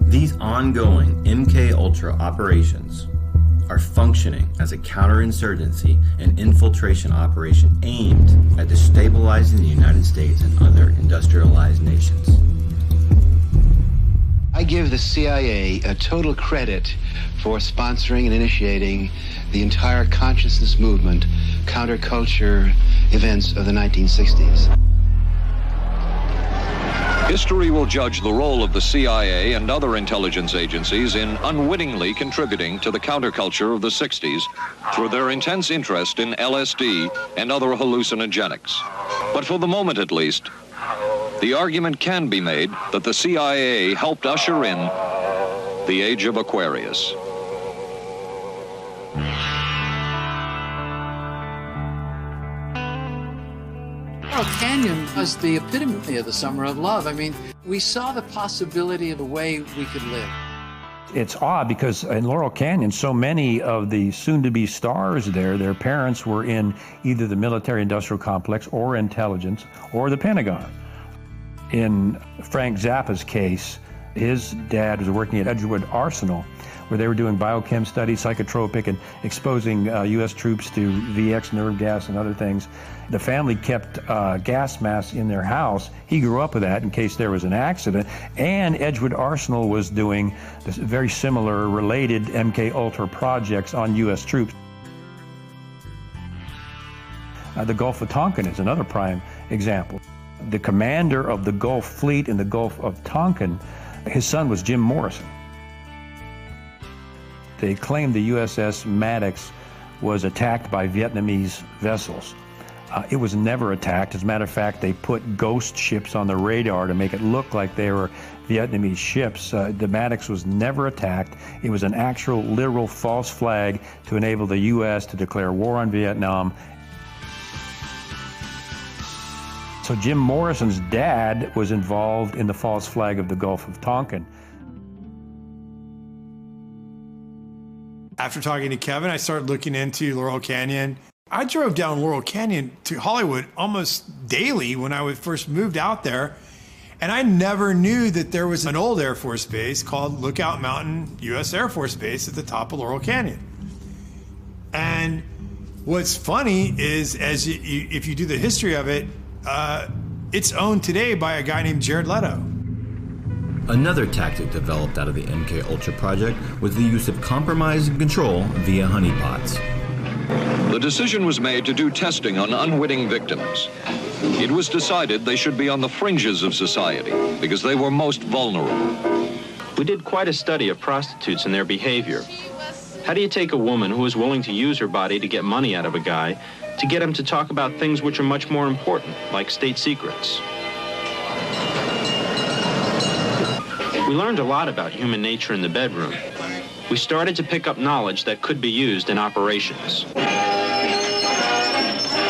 These ongoing MK-Ultra operations are functioning as a counterinsurgency and infiltration operation aimed at destabilizing the United States and other industrialized nations. I give the CIA a total credit for sponsoring and initiating the entire consciousness movement, counterculture events of the 1960s. History will judge the role of the CIA and other intelligence agencies in unwittingly contributing to the counterculture of the 60s through their intense interest in LSD and other hallucinogenics. But for the moment at least, the argument can be made that the CIA helped usher in the age of Aquarius. Laurel Canyon was the epitome of the summer of love. I mean, we saw the possibility of the way we could live. It's odd because in Laurel Canyon, so many of the soon-to-be stars there, their parents were in either the military-industrial complex or intelligence or the Pentagon. In Frank Zappa's case, His dad was working at Edgewood Arsenal, where they were doing biochem studies, psychotropic, and exposing U.S. troops to VX nerve gas and other things. The family kept gas masks in their house. He grew up with that in case there was an accident. And Edgewood Arsenal was doing this very similar, related MK Ultra projects on U.S. troops. The Gulf of Tonkin is another prime example. The commander of the Gulf Fleet in the Gulf of Tonkin, his son was Jim Morrison. They claimed the USS Maddox was attacked by Vietnamese vessels. It was never attacked. As a matter of fact, they put ghost ships on the radar to make it look like they were Vietnamese ships. The Maddox was never attacked. It was an actual, literal false flag to enable the U.S. to declare war on Vietnam. So Jim Morrison's dad was involved in the false flag of the Gulf of Tonkin. After talking to Kevin, I started looking into Laurel Canyon. I drove down Laurel Canyon to Hollywood almost daily when I first moved out there. And I never knew that there was an old Air Force base called Lookout Mountain U.S. Air Force Base at the top of Laurel Canyon. And what's funny is, if you do the history of it, it's owned today by a guy named Jared Leto. Another tactic developed out of the MK Ultra project was the use of compromise and control via honeypots. The decision was made to do testing on unwitting victims. It was decided they should be on the fringes of society because they were most vulnerable. We did quite a study of prostitutes and their behavior. How do you take a woman who is willing to use her body to get money out of a guy to get him to talk about things which are much more important, like state secrets? We learned a lot about human nature in the bedroom. We started to pick up knowledge that could be used in operations.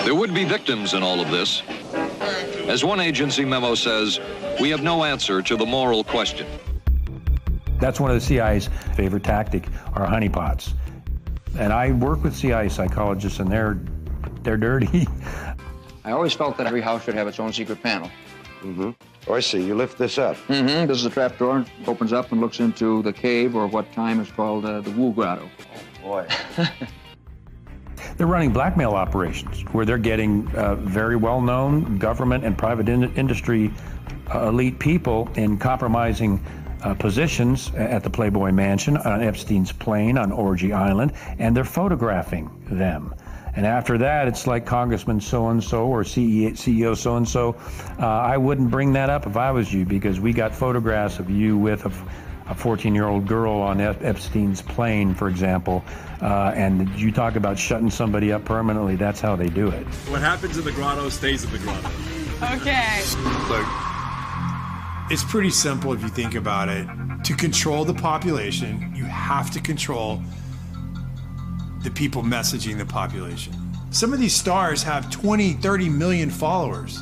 There would be victims in all of this. As one agency memo says, we have no answer to the moral question. That's one of the CIA's favorite tactic, are honeypots. And I work with CIA psychologists, and they're dirty. I always felt that every house should have its own secret panel. Mm-hmm. Oh, I see. You lift this up. Mm-hmm. This is a trap door. Opens up and looks into the cave, or what time is called the Wu Grotto. Oh, boy. They're running blackmail operations where they're getting very well-known government and private industry elite people in compromising positions at the Playboy Mansion, on Epstein's plane, on Orgy Island, and they're photographing them. And after that, it's like Congressman so-and-so or CEO so-and-so. I wouldn't bring that up if I was you, because we got photographs of you with a 14-year-old girl on Epstein's plane, for example. And you talk about shutting somebody up permanently, that's how they do it. What happens in the grotto stays in the grotto. Okay. Look, it's pretty simple if you think about it. To control the population, you have to control the people messaging the population. Some of these stars have 20, 30 million followers.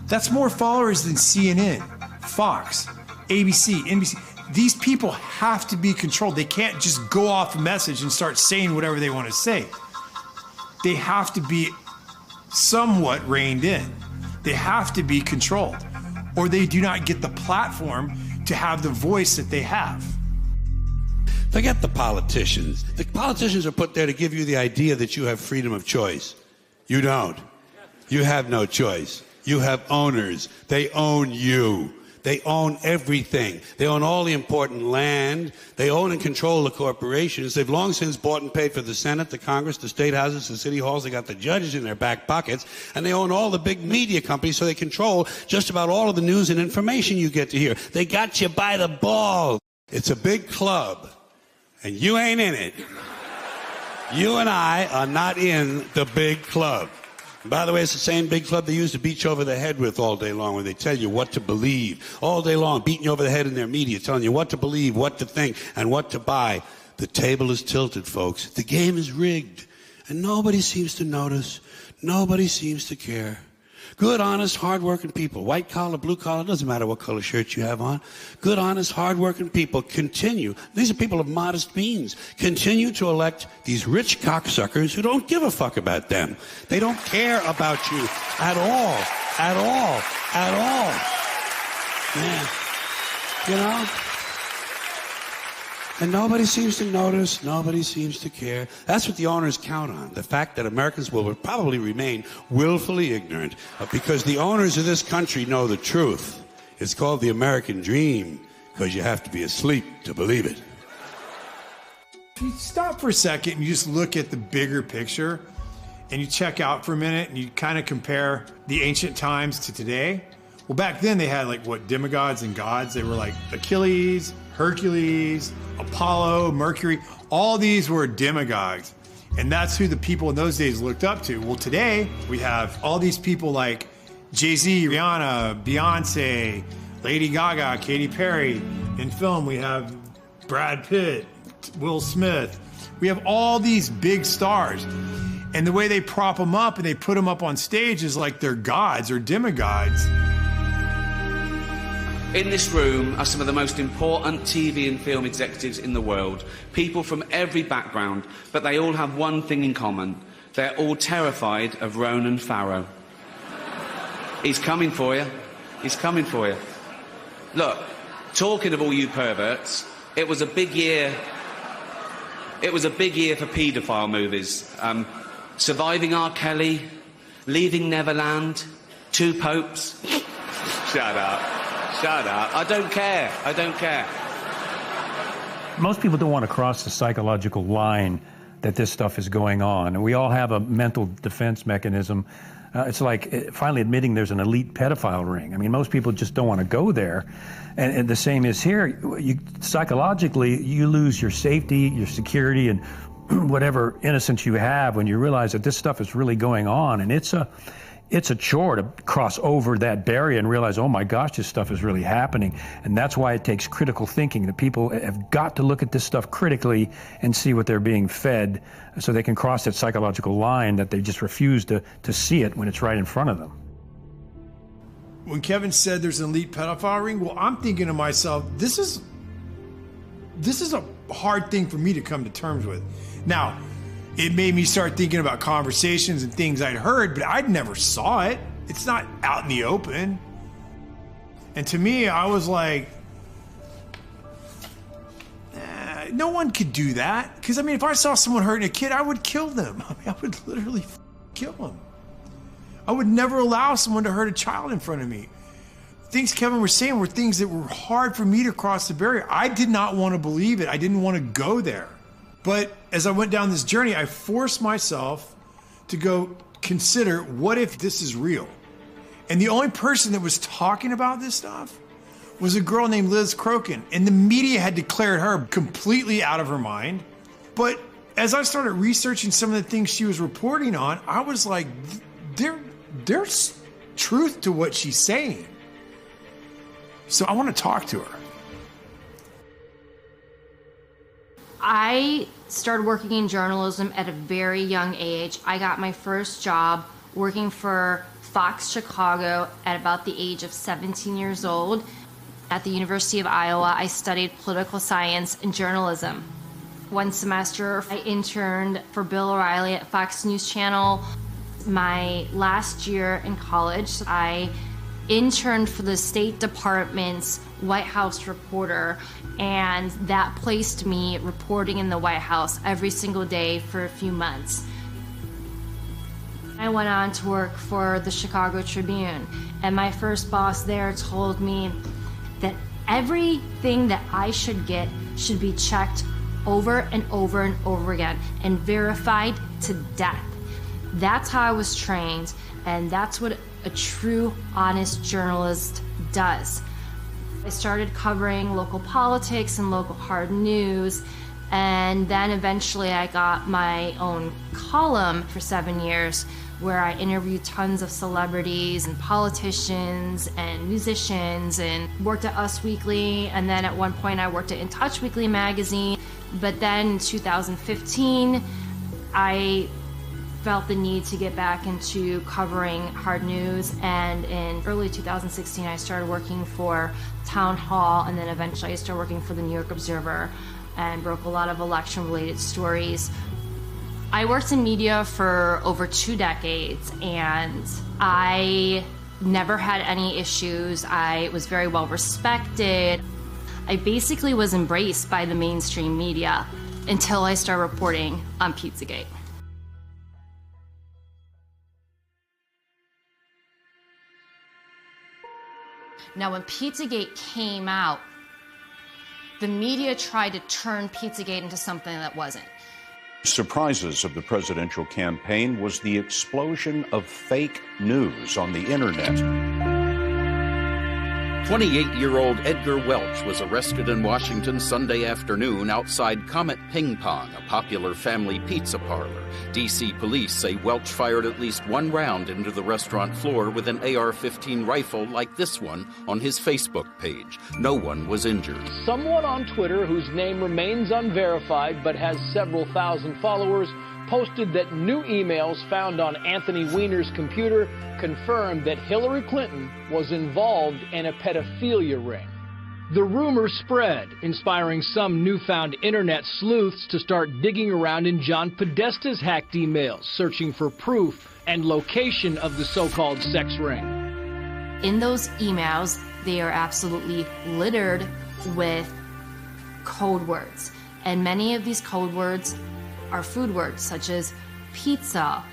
That's more followers than CNN, Fox, ABC, NBC. These people have to be controlled. They can't just go off a message and start saying whatever they want to say. They have to be somewhat reined in. They have to be controlled, or they do not get the platform to have the voice that they have. Forget the politicians. The politicians are put there to give you the idea that you have freedom of choice. You don't. You have no choice. You have owners. They own you. They own everything. They own all the important land. They own and control the corporations. They've long since bought and paid for the Senate, the Congress, the state houses, the city halls. They got the judges in their back pockets. And they own all the big media companies, so they control just about all of the news and information you get to hear. They got you by the balls. It's a big club, and you ain't in it. You and I are not in the big club. And by the way, it's the same big club they used to beat you over the head with all day long, when they tell you what to believe. All day long, beating you over the head in their media, telling you what to believe, what to think, and what to buy. The table is tilted, folks. The game is rigged. And nobody seems to notice. Nobody seems to care. Good, honest, hard-working people, white collar, blue collar, doesn't matter what color shirt you have on. Good, honest, hard-working people continue. These are people of modest means. Continue to elect these rich cocksuckers who don't give a fuck about them. They don't care about you at all, at all, at all. Man. You know? And nobody seems to notice, nobody seems to care. That's what the owners count on, the fact that Americans will probably remain willfully ignorant because the owners of this country know the truth. It's called the American dream because you have to be asleep to believe it. If you stop for a second and you just look at the bigger picture and you check out for a minute and you kind of compare the ancient times to today, well, back then they had like what, demigods and gods. They were like Achilles, Hercules, Apollo, Mercury. All these were demigods. And that's who the people in those days looked up to. Well, today we have all these people like Jay-Z, Rihanna, Beyonce, Lady Gaga, Katy Perry. In film, we have Brad Pitt, Will Smith. We have all these big stars. And the way they prop them up and they put them up on stage is like they're gods or demigods. In this room are some of the most important TV and film executives in the world, people from every background, but they all have one thing in common. They're all terrified of Ronan Farrow. He's coming for you. He's coming for you. Look, talking of all you perverts, it was a big year. It was a big year for paedophile movies. Surviving R. Kelly, Leaving Neverland, Two Popes. Shut up. Shut up. I don't care. I don't care. Most people don't want to cross the psychological line that this stuff is going on. And we all have a mental defense mechanism. It's like finally admitting there's an elite pedophile ring. I mean, most people just don't want to go there. And the same is here. Psychologically, you lose your safety, your security, and whatever innocence you have when you realize that this stuff is really going on. And it's a chore to cross over that barrier and realize, oh my gosh, this stuff is really happening. And that's why it takes critical thinking. The people have got to look at this stuff critically and see what they're being fed so they can cross that psychological line that they just refuse to see it when it's right in front of them. When Kevin said there's an elite pedophile ring, well, I'm thinking to myself, this is a hard thing for me to come to terms with. Now, it made me start thinking about conversations and things I'd heard, but I'd never saw it. It's not out in the open. And to me, I was like, no one could do that. Because, I mean, if I saw someone hurting a kid, I would kill them. I mean, I would literally kill them. I would never allow someone to hurt a child in front of me. Things Kevin was saying were things that were hard for me to cross the barrier. I did not want to believe it. I didn't want to go there. But as I went down this journey, I forced myself to go consider, what if this is real? And the only person that was talking about this stuff was a girl named Liz Crokin. And the media had declared her completely out of her mind. But as I started researching some of the things she was reporting on, I was like, there's truth to what she's saying. So I want to talk to her. I started working in journalism at a very young age. I got my first job working for Fox Chicago at about the age of 17 years old. At the University of Iowa, I studied political science and journalism. One semester, I interned for Bill O'Reilly at Fox News Channel. My last year in college, I interned for the State Department's White House reporter, and that placed me reporting in the White House every single day for a few months. I went on to work for the Chicago Tribune, and my first boss there told me that everything that I should get should be checked over and over and over again and verified to death. That's how I was trained, and that's what a true, honest journalist does. I started covering local politics and local hard news, and then eventually I got my own column for 7 years where I interviewed tons of celebrities and politicians and musicians, and worked at Us Weekly, and then at one point I worked at In Touch Weekly magazine. But then in 2015, I felt the need to get back into covering hard news, and in early 2016 I started working for Town Hall, and then eventually I started working for the New York Observer and broke a lot of election related stories. I worked in media for over 2 decades, and I never had any issues. I was very well respected. I basically was embraced by the mainstream media until I started reporting on Pizzagate. Now, when Pizzagate came out, the media tried to turn Pizzagate into something that wasn't. Surprises of the presidential campaign was the explosion of fake news on the internet. 28-year-old Edgar Welch was arrested in Washington Sunday afternoon outside Comet Ping Pong, a popular family pizza parlor. D.C. police say Welch fired at least one round into the restaurant floor with an AR-15 rifle like this one on his Facebook page. No one was injured. Someone on Twitter, whose name remains unverified but has several thousand followers, posted that new emails found on Anthony Weiner's computer confirmed that Hillary Clinton was involved in a pedophilia ring. The rumor spread, inspiring some newfound internet sleuths to start digging around in John Podesta's hacked emails, searching for proof and location of the so-called sex ring. In those emails, they are absolutely littered with code words, and many of these code words are food words such as pizza.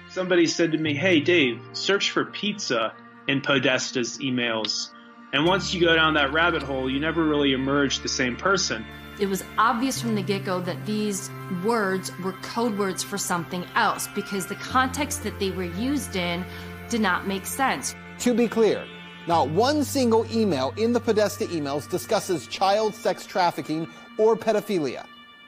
Somebody said to me, "Hey Dave, search for pizza in Podesta's emails. And once you go down that rabbit hole, you never really emerge the same person." It was obvious from the get-go that these words were code words for something else because the context that they were used in did not make sense. To be clear, not one single email in the Podesta emails discusses child sex trafficking or pedophilia.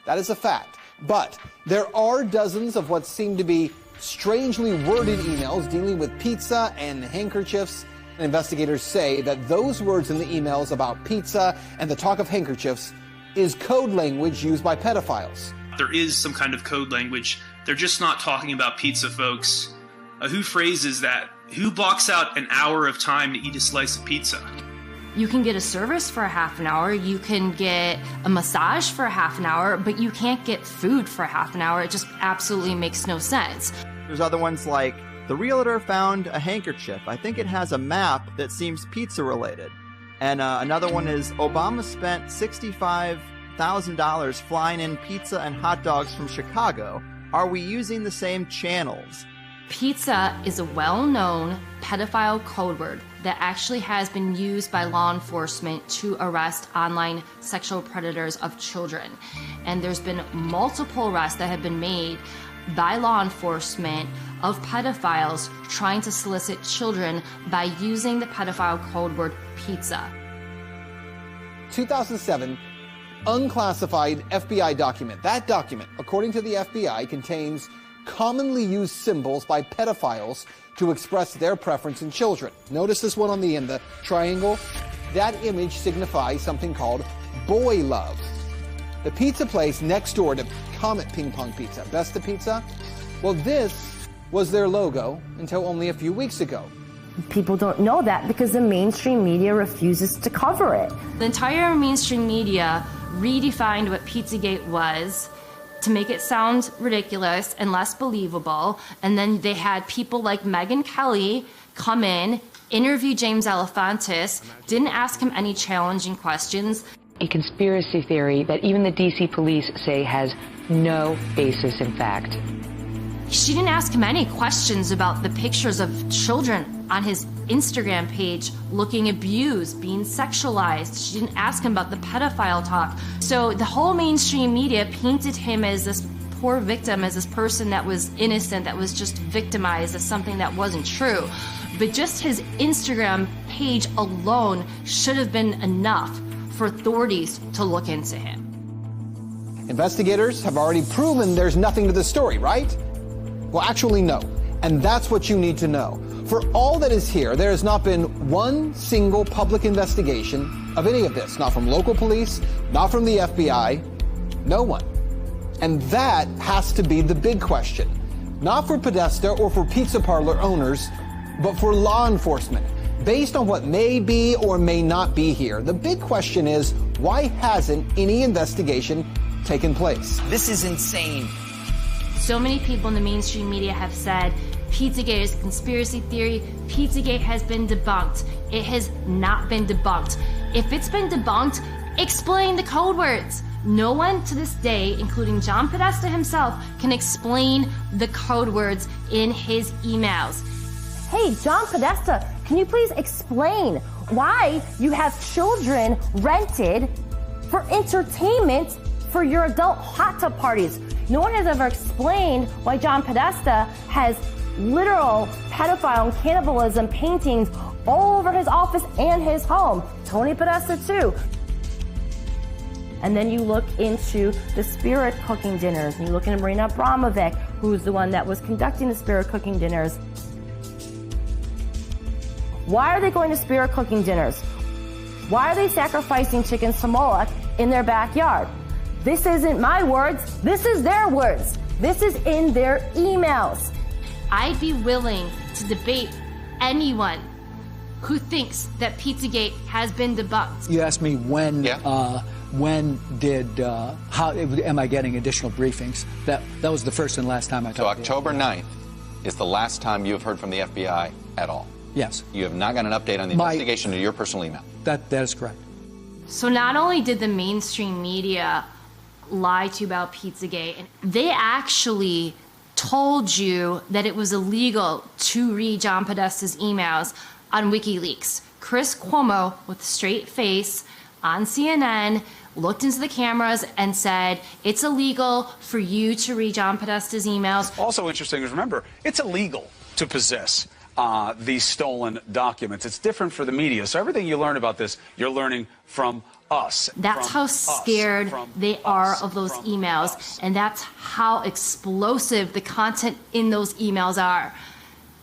That is a fact. But there are dozens of what seem to be strangely worded emails dealing with pizza and handkerchiefs. Investigators say that those words in the emails about pizza and the talk of handkerchiefs is code language used by pedophiles. There is some kind of code language. They're just not talking about pizza, folks. Who phrases that? Who blocks out an hour of time to eat a slice of pizza? You can get a service for a half an hour, you can get a massage for a half an hour, but you can't get food for a half an hour. It just absolutely makes no sense. There's other ones like, the realtor found a handkerchief. I think it has a map that seems pizza related. And another one is, Obama spent $65,000 flying in pizza and hot dogs from Chicago. Are we using the same channels? Pizza is a well-known pedophile code word that actually has been used by law enforcement to arrest online sexual predators of children. And there's been multiple arrests that have been made by law enforcement of pedophiles trying to solicit children by using the pedophile code word pizza. 2007 unclassified FBI document. That document, according to the FBI, contains commonly used symbols by pedophiles to express their preference in children. Notice this one on the end, the triangle. That image signifies something called boy love. The pizza place next door to Comet Ping Pong Pizza, Besta Pizza, well, this was their logo until only a few weeks ago. People don't know that because the mainstream media refuses to cover it. The entire mainstream media redefined what Pizzagate was to make it sound ridiculous and less believable. And then they had people like Megyn Kelly come in, interview James Alefantis, didn't ask him any challenging questions. A conspiracy theory that even the DC police say has no basis in fact. She didn't ask him any questions about the pictures of children on his Instagram page looking abused, being sexualized. She didn't ask him about the pedophile talk. So the whole mainstream media painted him as this poor victim, as this person that was innocent, that was just victimized, as something that wasn't true. But just his Instagram page alone should have been enough for authorities to look into him. Investigators have already proven there's nothing to the story, right? Well, actually, no. And that's what you need to know. For all that is here, there has not been one single public investigation of any of this. Not from local police, not from the FBI, no one. And that has to be the big question. Not for Podesta or for pizza parlor owners, but for law enforcement. Based on what may be or may not be here, the big question is, why hasn't any investigation taken place? This is insane. So many people in the mainstream media have said Pizzagate is a conspiracy theory. Pizzagate has been debunked. It has not been debunked. If it's been debunked, explain the code words. No one to this day, including John Podesta himself, can explain the code words in his emails. Hey, John Podesta, can you please explain why you have children rented for entertainment for your adult hot tub parties? No one has ever explained why John Podesta has literal pedophile and cannibalism paintings all over his office and his home. Tony Podesta too. And then you look into the Spirit cooking dinners, and you look into Marina Abramovic, who's the one that was conducting the Spirit cooking dinners. Why are they going to Spirit cooking dinners? Why are they sacrificing chickens to Moloch in their backyard? This isn't my words. This is their words. This is in their emails. I'd be willing to debate anyone who thinks that Pizzagate has been debunked. You asked me when how am I getting additional briefings? That was the first and last time I talked. So October 9th is the last time you have heard from the FBI at all? Yes. You have not got an update on the investigation to your personal email? That is correct. So not only did the mainstream media lie to you about Pizzagate, they actually told you that it was illegal to read John Podesta's emails on WikiLeaks. Chris Cuomo, with a straight face on CNN, looked into the cameras and said, it's illegal for you to read John Podesta's emails. Also interesting is, remember, it's illegal to possess these stolen documents. It's different for the media. So everything you learn about this, you're learning from us. That's how scared they are of those emails. And that's how explosive the content in those emails are.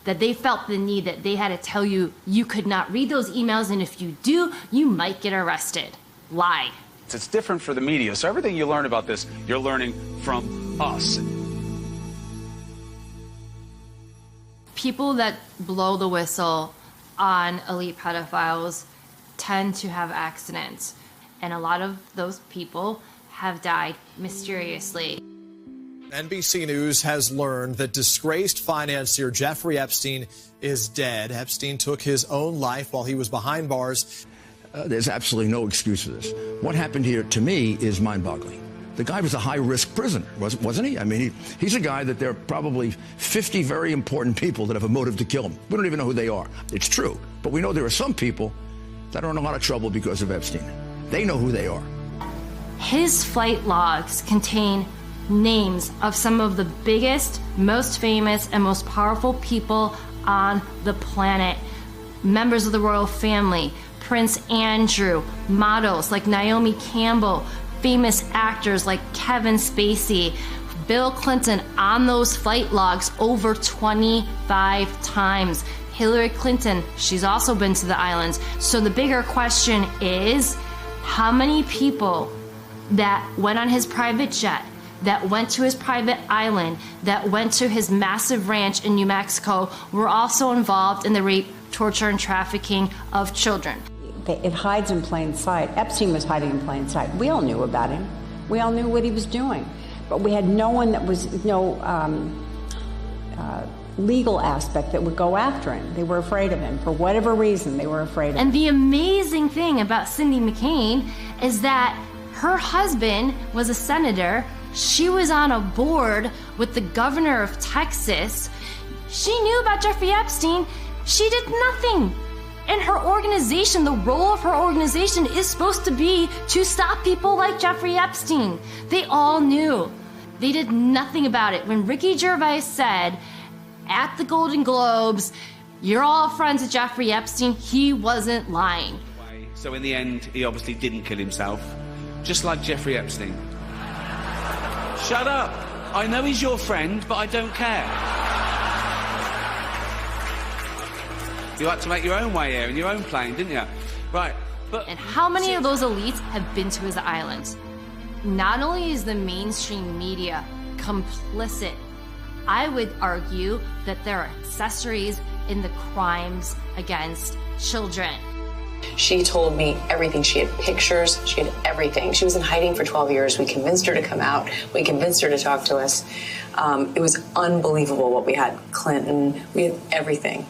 That they felt the need that they had to tell you, you could not read those emails, and if you do, you might get arrested. Lie. It's different for the media. So everything you learn about this, you're learning from us. People that blow the whistle on elite pedophiles tend to have accidents, and a lot of those people have died mysteriously. NBC News has learned that disgraced financier Jeffrey Epstein is dead. Epstein took his own life while he was behind bars. There's absolutely no excuse for this. What happened here, to me, is mind-boggling. The guy was a high-risk prisoner, wasn't he? I mean, he's a guy that there are probably 50 very important people that have a motive to kill him. We don't even know who they are. It's true. But we know there are some people that are in a lot of trouble because of Epstein. They know who they are. His flight logs contain names of some of the biggest, most famous, and most powerful people on the planet. Members of the royal family, Prince Andrew, models like Naomi Campbell, famous actors like Kevin Spacey, Bill Clinton on those flight logs over 25 times. Hillary Clinton, she's also been to the islands. So the bigger question is, how many people that went on his private jet, that went to his private island, that went to his massive ranch in New Mexico, were also involved in the rape, torture, and trafficking of children? It hides in plain sight. Epstein was hiding in plain sight. We all knew about him. We all knew what he was doing. But we had no one that was, legal aspect that would go after him. They were afraid of him. For whatever reason, they were afraid of him. And the amazing thing about Cindy McCain is that her husband was a senator. She was on a board with the governor of Texas. She knew about Jeffrey Epstein. She did nothing. And her organization, the role of her organization is supposed to be to stop people like Jeffrey Epstein. They all knew. They did nothing about it. When Ricky Gervais said at the Golden Globes, you're all friends with Jeffrey Epstein, he wasn't lying. So in the end, he obviously didn't kill himself, just like Jeffrey Epstein. Shut up. I know he's your friend, but I don't care. You had to make your own way here in your own plane, didn't you? Right. And how many of those elites have been to his island? Not only is the mainstream media complicit, I would argue that there are accessories in the crimes against children. She told me everything. She had pictures. She had everything. She was in hiding for 12 years. We convinced her to come out. We convinced her to talk to us. It was unbelievable what we had. Clinton, we had everything.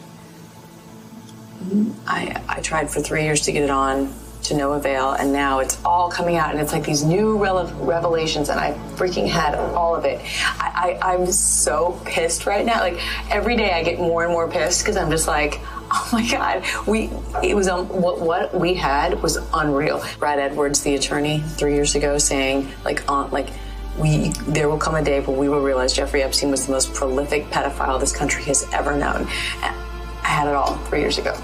I tried for 3 years to get it on. to no avail, and now it's all coming out, and it's like these new revelations, and I freaking had all of it. I'm so pissed right now. Like, every day I get more and more pissed because I'm just like, oh my God, what we had was unreal. Brad Edwards, the attorney, 3 years ago, saying there will come a day when we will realize Jeffrey Epstein was the most prolific pedophile this country has ever known. And I had it all 3 years ago.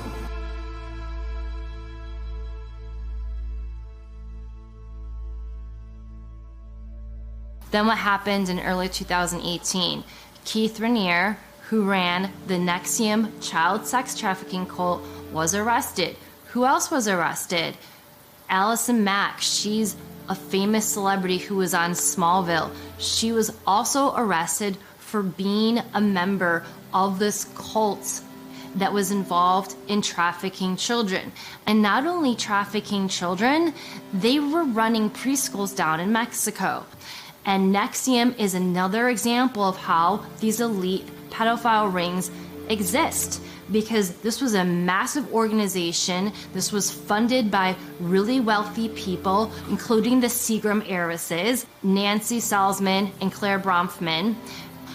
Then what happened in early 2018? Keith Raniere, who ran the NXIVM child sex trafficking cult, was arrested. Who else was arrested? Allison Mack. She's a famous celebrity who was on Smallville. She was also arrested for being a member of this cult that was involved in trafficking children. And not only trafficking children, they were running preschools down in Mexico. And NXIVM is another example of how these elite pedophile rings exist, because this was a massive organization. This was funded by really wealthy people, including the Seagram heiresses, Nancy Salzman and Claire Bronfman.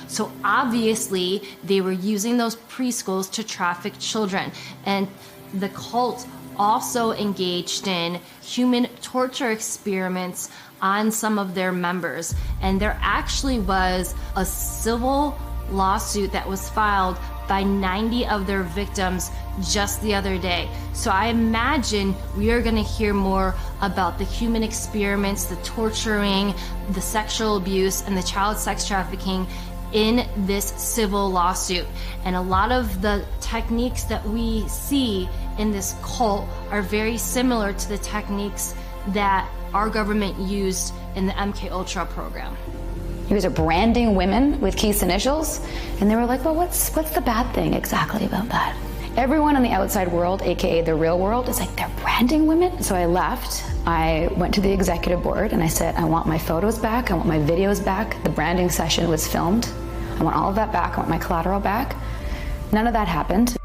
So obviously they were using those preschools to traffic children. And the cult also engaged in human torture experiments on some of their members. And there actually was a civil lawsuit that was filed by 90 of their victims just the other day. So I imagine we are going to hear more about the human experiments, the torturing, the sexual abuse, and the child sex trafficking in this civil lawsuit. And a lot of the techniques that we see in this cult are very similar to the techniques that our government used in the MKUltra program. He was branding women with Keith's initials, and they were like, well, what's the bad thing exactly about that? Everyone in the outside world, aka the real world, is like, they're branding women? So I left. I went to the executive board and I said, I want my photos back, I want my videos back. The branding session was filmed. I want all of that back, I want my collateral back. None of that happened.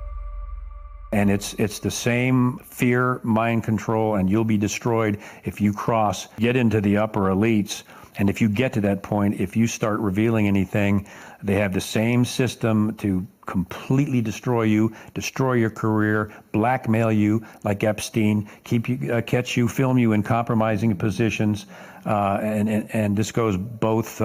And it's the same fear, mind control, and you'll be destroyed if you get into the upper elites. And if you get to that point, if you start revealing anything, they have the same system to completely destroy you, destroy your career, blackmail you like Epstein, catch you, film you in compromising positions. And this goes both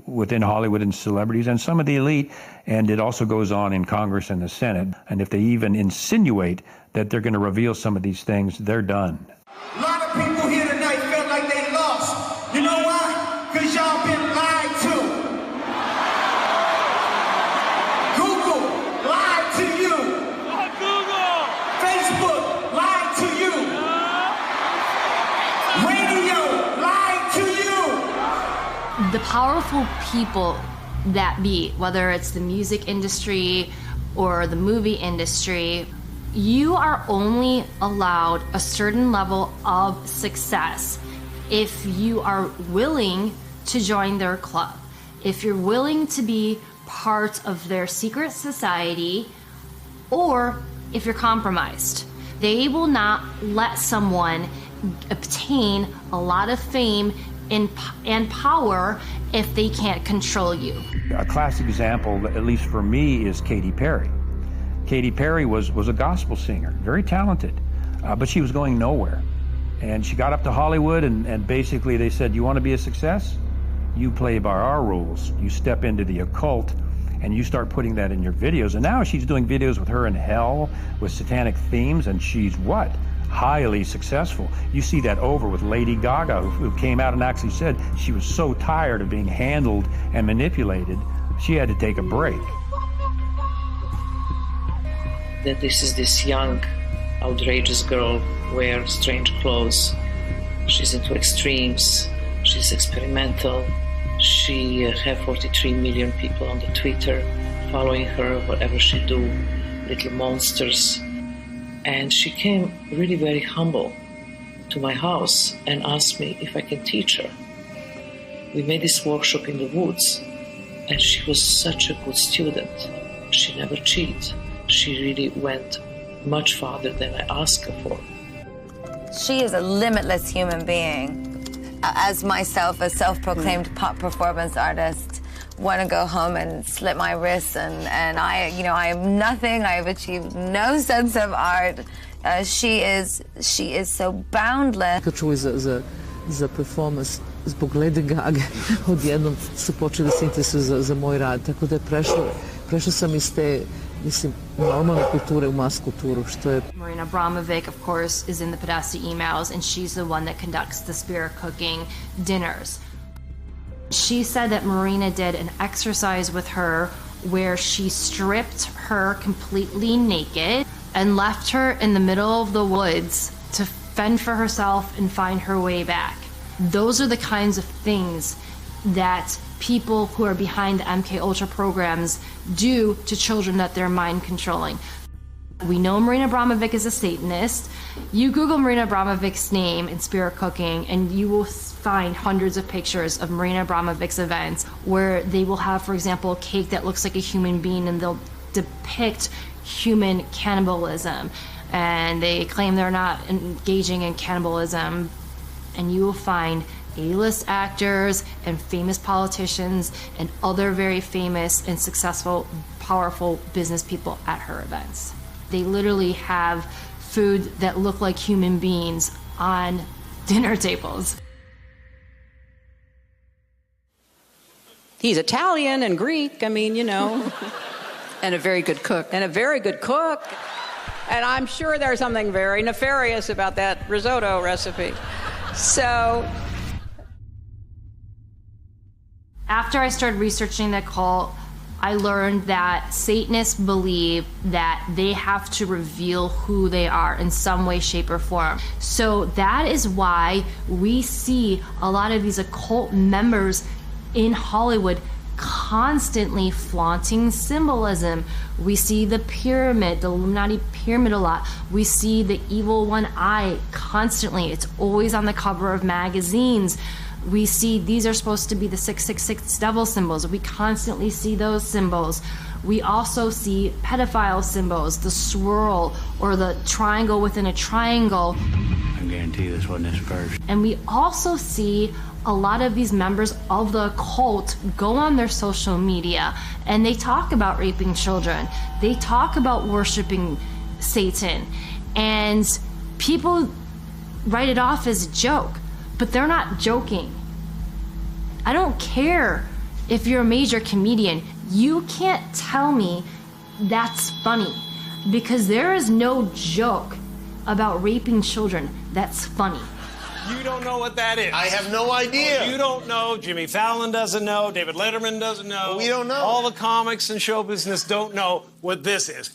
within Hollywood and celebrities and some of the elite, and it also goes on in Congress and the Senate. And if they even insinuate that they're going to reveal some of these things, they're done. A lot of people here tonight felt like they lost. You know why? Because y'all been lied to. Google lied to you. Google. Facebook lied to you. Radio lied to you. The powerful people that be, whether it's the music industry or the movie industry, you are only allowed a certain level of success if you are willing to join their club, if you're willing to be part of their secret society, or if you're compromised. They will not let someone obtain a lot of fame and power if they can't control you. A classic example, at least for me, is Katy Perry. Katy Perry was a gospel singer, very talented, but she was going nowhere. And she got up to Hollywood, and basically they said, you want to be a success? You play by our rules. You step into the occult, and you start putting that in your videos. And now she's doing videos with her in hell, with satanic themes, and she's what? Highly successful. You see that over with Lady Gaga, who came out and actually said she was so tired of being handled and manipulated, she had to take a break. That this is this young, outrageous girl, wears strange clothes. She's into extremes. She's experimental. She have 43 million people on the Twitter following her, whatever she do, little monsters. And she came really very humble to my house and asked me if I can teach her. We made this workshop in the woods, and she was such a good student. She never cheated. She really went much farther than I asked her for. She is a limitless human being. As myself, a self-proclaimed pop performance artist, want to go home and slit my wrists, and I am nothing. I have achieved no sense of art. She is so boundless. Čuli za performance zbog Lady Gaga, odjednom su počeli da se interesuju za moj rad, tako da je prešla sam iz te, mislim, normalne kulture u mas kulturu, što je... Marina Abramovic, of course, is in the Podesta emails, and she's the one that conducts the Spirit Cooking dinners. She said that Marina did an exercise with her where she stripped her completely naked and left her in the middle of the woods to fend for herself and find her way back. Those are the kinds of things that people who are behind the MK Ultra programs do to children that they're mind controlling. We know Marina Abramovic is a Satanist. You Google Marina Abramovic's name in Spirit Cooking and you will find hundreds of pictures of Marina Abramovic's events where they will have, for example, a cake that looks like a human being and they'll depict human cannibalism. And they claim they're not engaging in cannibalism. And you will find A-list actors and famous politicians and other very famous and successful, powerful business people at her events. They literally have food that look like human beings on dinner tables. He's Italian and Greek, I mean, you know. And a very good cook. And a very good cook. And I'm sure there's something very nefarious about that risotto recipe. So... After I started researching the cult, I learned that Satanists believe that they have to reveal who they are in some way, shape, or form. So that is why we see a lot of these occult members in Hollywood constantly flaunting symbolism. We see the pyramid, the Illuminati pyramid a lot. We see the evil one eye constantly. It's always on the cover of magazines. We see these are supposed to be the 666 devil symbols. We constantly see those symbols. We also see pedophile symbols, the swirl or the triangle within a triangle. I guarantee you this wasn't his first. And we also see a lot of these members of the cult go on their social media and they talk about raping children. They talk about worshiping Satan. And people write it off as a joke. But they're not joking. I don't care if you're a major comedian. You can't tell me that's funny because there is no joke about raping children that's funny. You don't know what that is. I have no idea. You don't know. Jimmy Fallon doesn't know. David Letterman doesn't know. We don't know. All the comics and show business don't know what this is.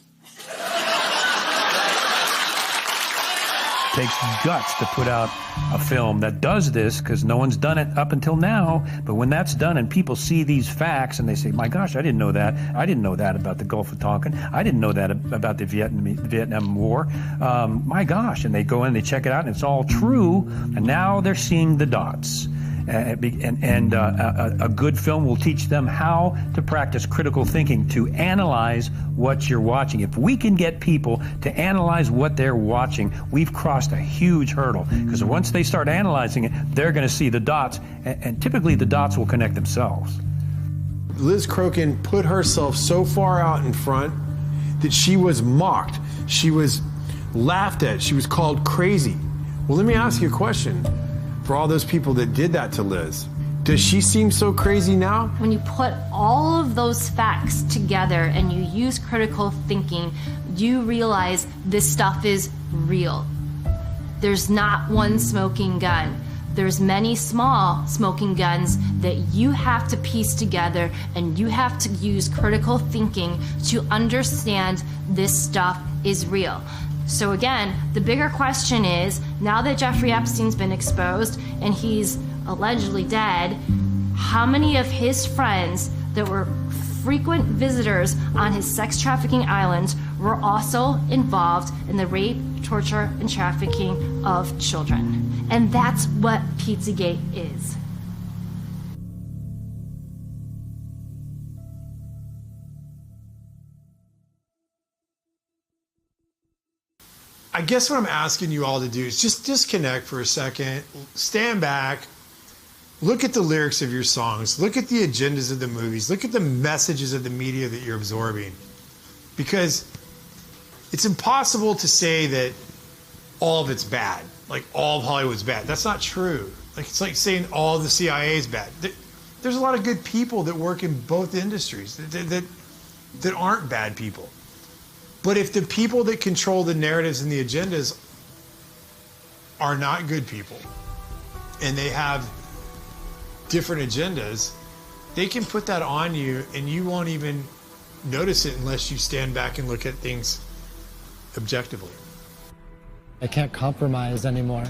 Takes guts to put out a film that does this because no one's done it up until now. But when that's done and people see these facts and they say, my gosh, I didn't know that. I didn't know that about the Gulf of Tonkin. I didn't know that about the Vietnam War. My gosh. And they go in, they check it out, and it's all true. And now they're seeing the dots. And a good film will teach them how to practice critical thinking, to analyze what you're watching. If we can get people to analyze what they're watching, we've crossed a huge hurdle. Because once they start analyzing it, they're going to see the dots, and typically the dots will connect themselves. Liz Crokin put herself so far out in front that she was mocked. She was laughed at. She was called crazy. Well, let me ask you a question. For all those people that did that to Liz, does she seem so crazy now? When you put all of those facts together and you use critical thinking, you realize this stuff is real. There's not one smoking gun. There's many small smoking guns that you have to piece together, and you have to use critical thinking to understand this stuff is real. So again, the bigger question is, now that Jeffrey Epstein's been exposed and he's allegedly dead, how many of his friends that were frequent visitors on his sex trafficking islands were also involved in the rape, torture, and trafficking of children? And that's what Pizzagate is. I guess what I'm asking you all to do is just disconnect for a second, stand back, look at the lyrics of your songs, look at the agendas of the movies, look at the messages of the media that you're absorbing. Because it's impossible to say that all of it's bad, like all of Hollywood's bad. That's not true. Like it's like saying all of the CIA is bad. There's a lot of good people that work in both industries that aren't bad people. But if the people that control the narratives and the agendas are not good people, and they have different agendas, they can put that on you and you won't even notice it unless you stand back and look at things objectively. I can't compromise anymore.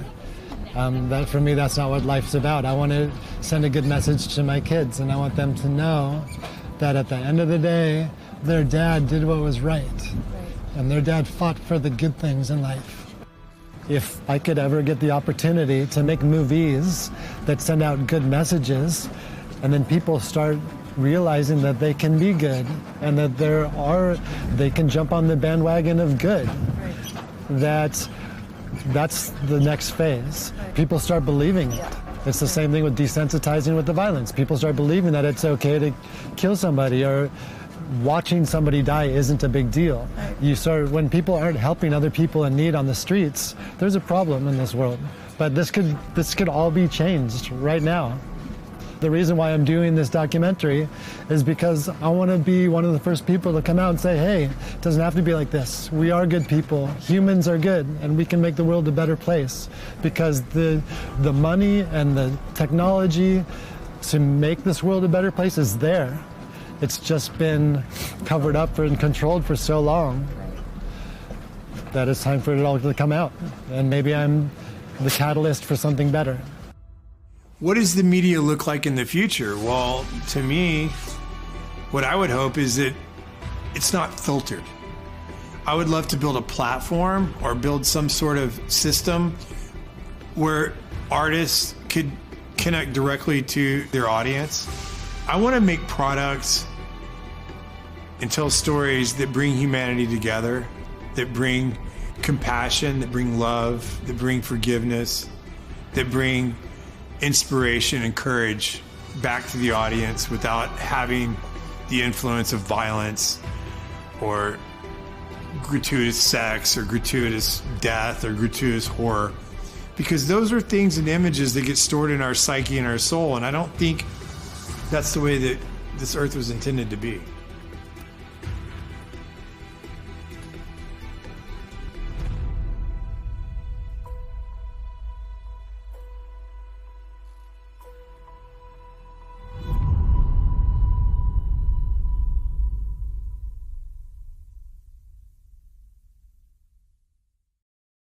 That for me, that's not what life's about. I want to send a good message to my kids, and I want them to know that at the end of the day, their dad did what was right. And their dad fought for the good things in life. If I could ever get the opportunity to make movies that send out good messages, and then people start realizing that they can be good and that they can jump on the bandwagon of good, that's the next phase. People start believing it. It's the same thing with desensitizing with the violence. People start believing that it's okay to kill somebody, or watching somebody die isn't a big deal. When people aren't helping other people in need on the streets, there's a problem in this world. But this could all be changed right now. The reason why I'm doing this documentary is because I want to be one of the first people to come out and say, hey, it doesn't have to be like this. We are good people. Humans are good, and we can make the world a better place. Because the money and the technology to make this world a better place is there. It's just been covered up and controlled for so long that it's time for it all to come out. And maybe I'm the catalyst for something better. What does the media look like in the future? Well, to me, what I would hope is that it's not filtered. I would love to build a platform or build some sort of system where artists could connect directly to their audience. I want to make products and tell stories that bring humanity together, that bring compassion, that bring love, that bring forgiveness, that bring inspiration and courage back to the audience without having the influence of violence or gratuitous sex or gratuitous death or gratuitous horror. Because those are things and images that get stored in our psyche and our soul, and I don't think that's the way that this earth was intended to be.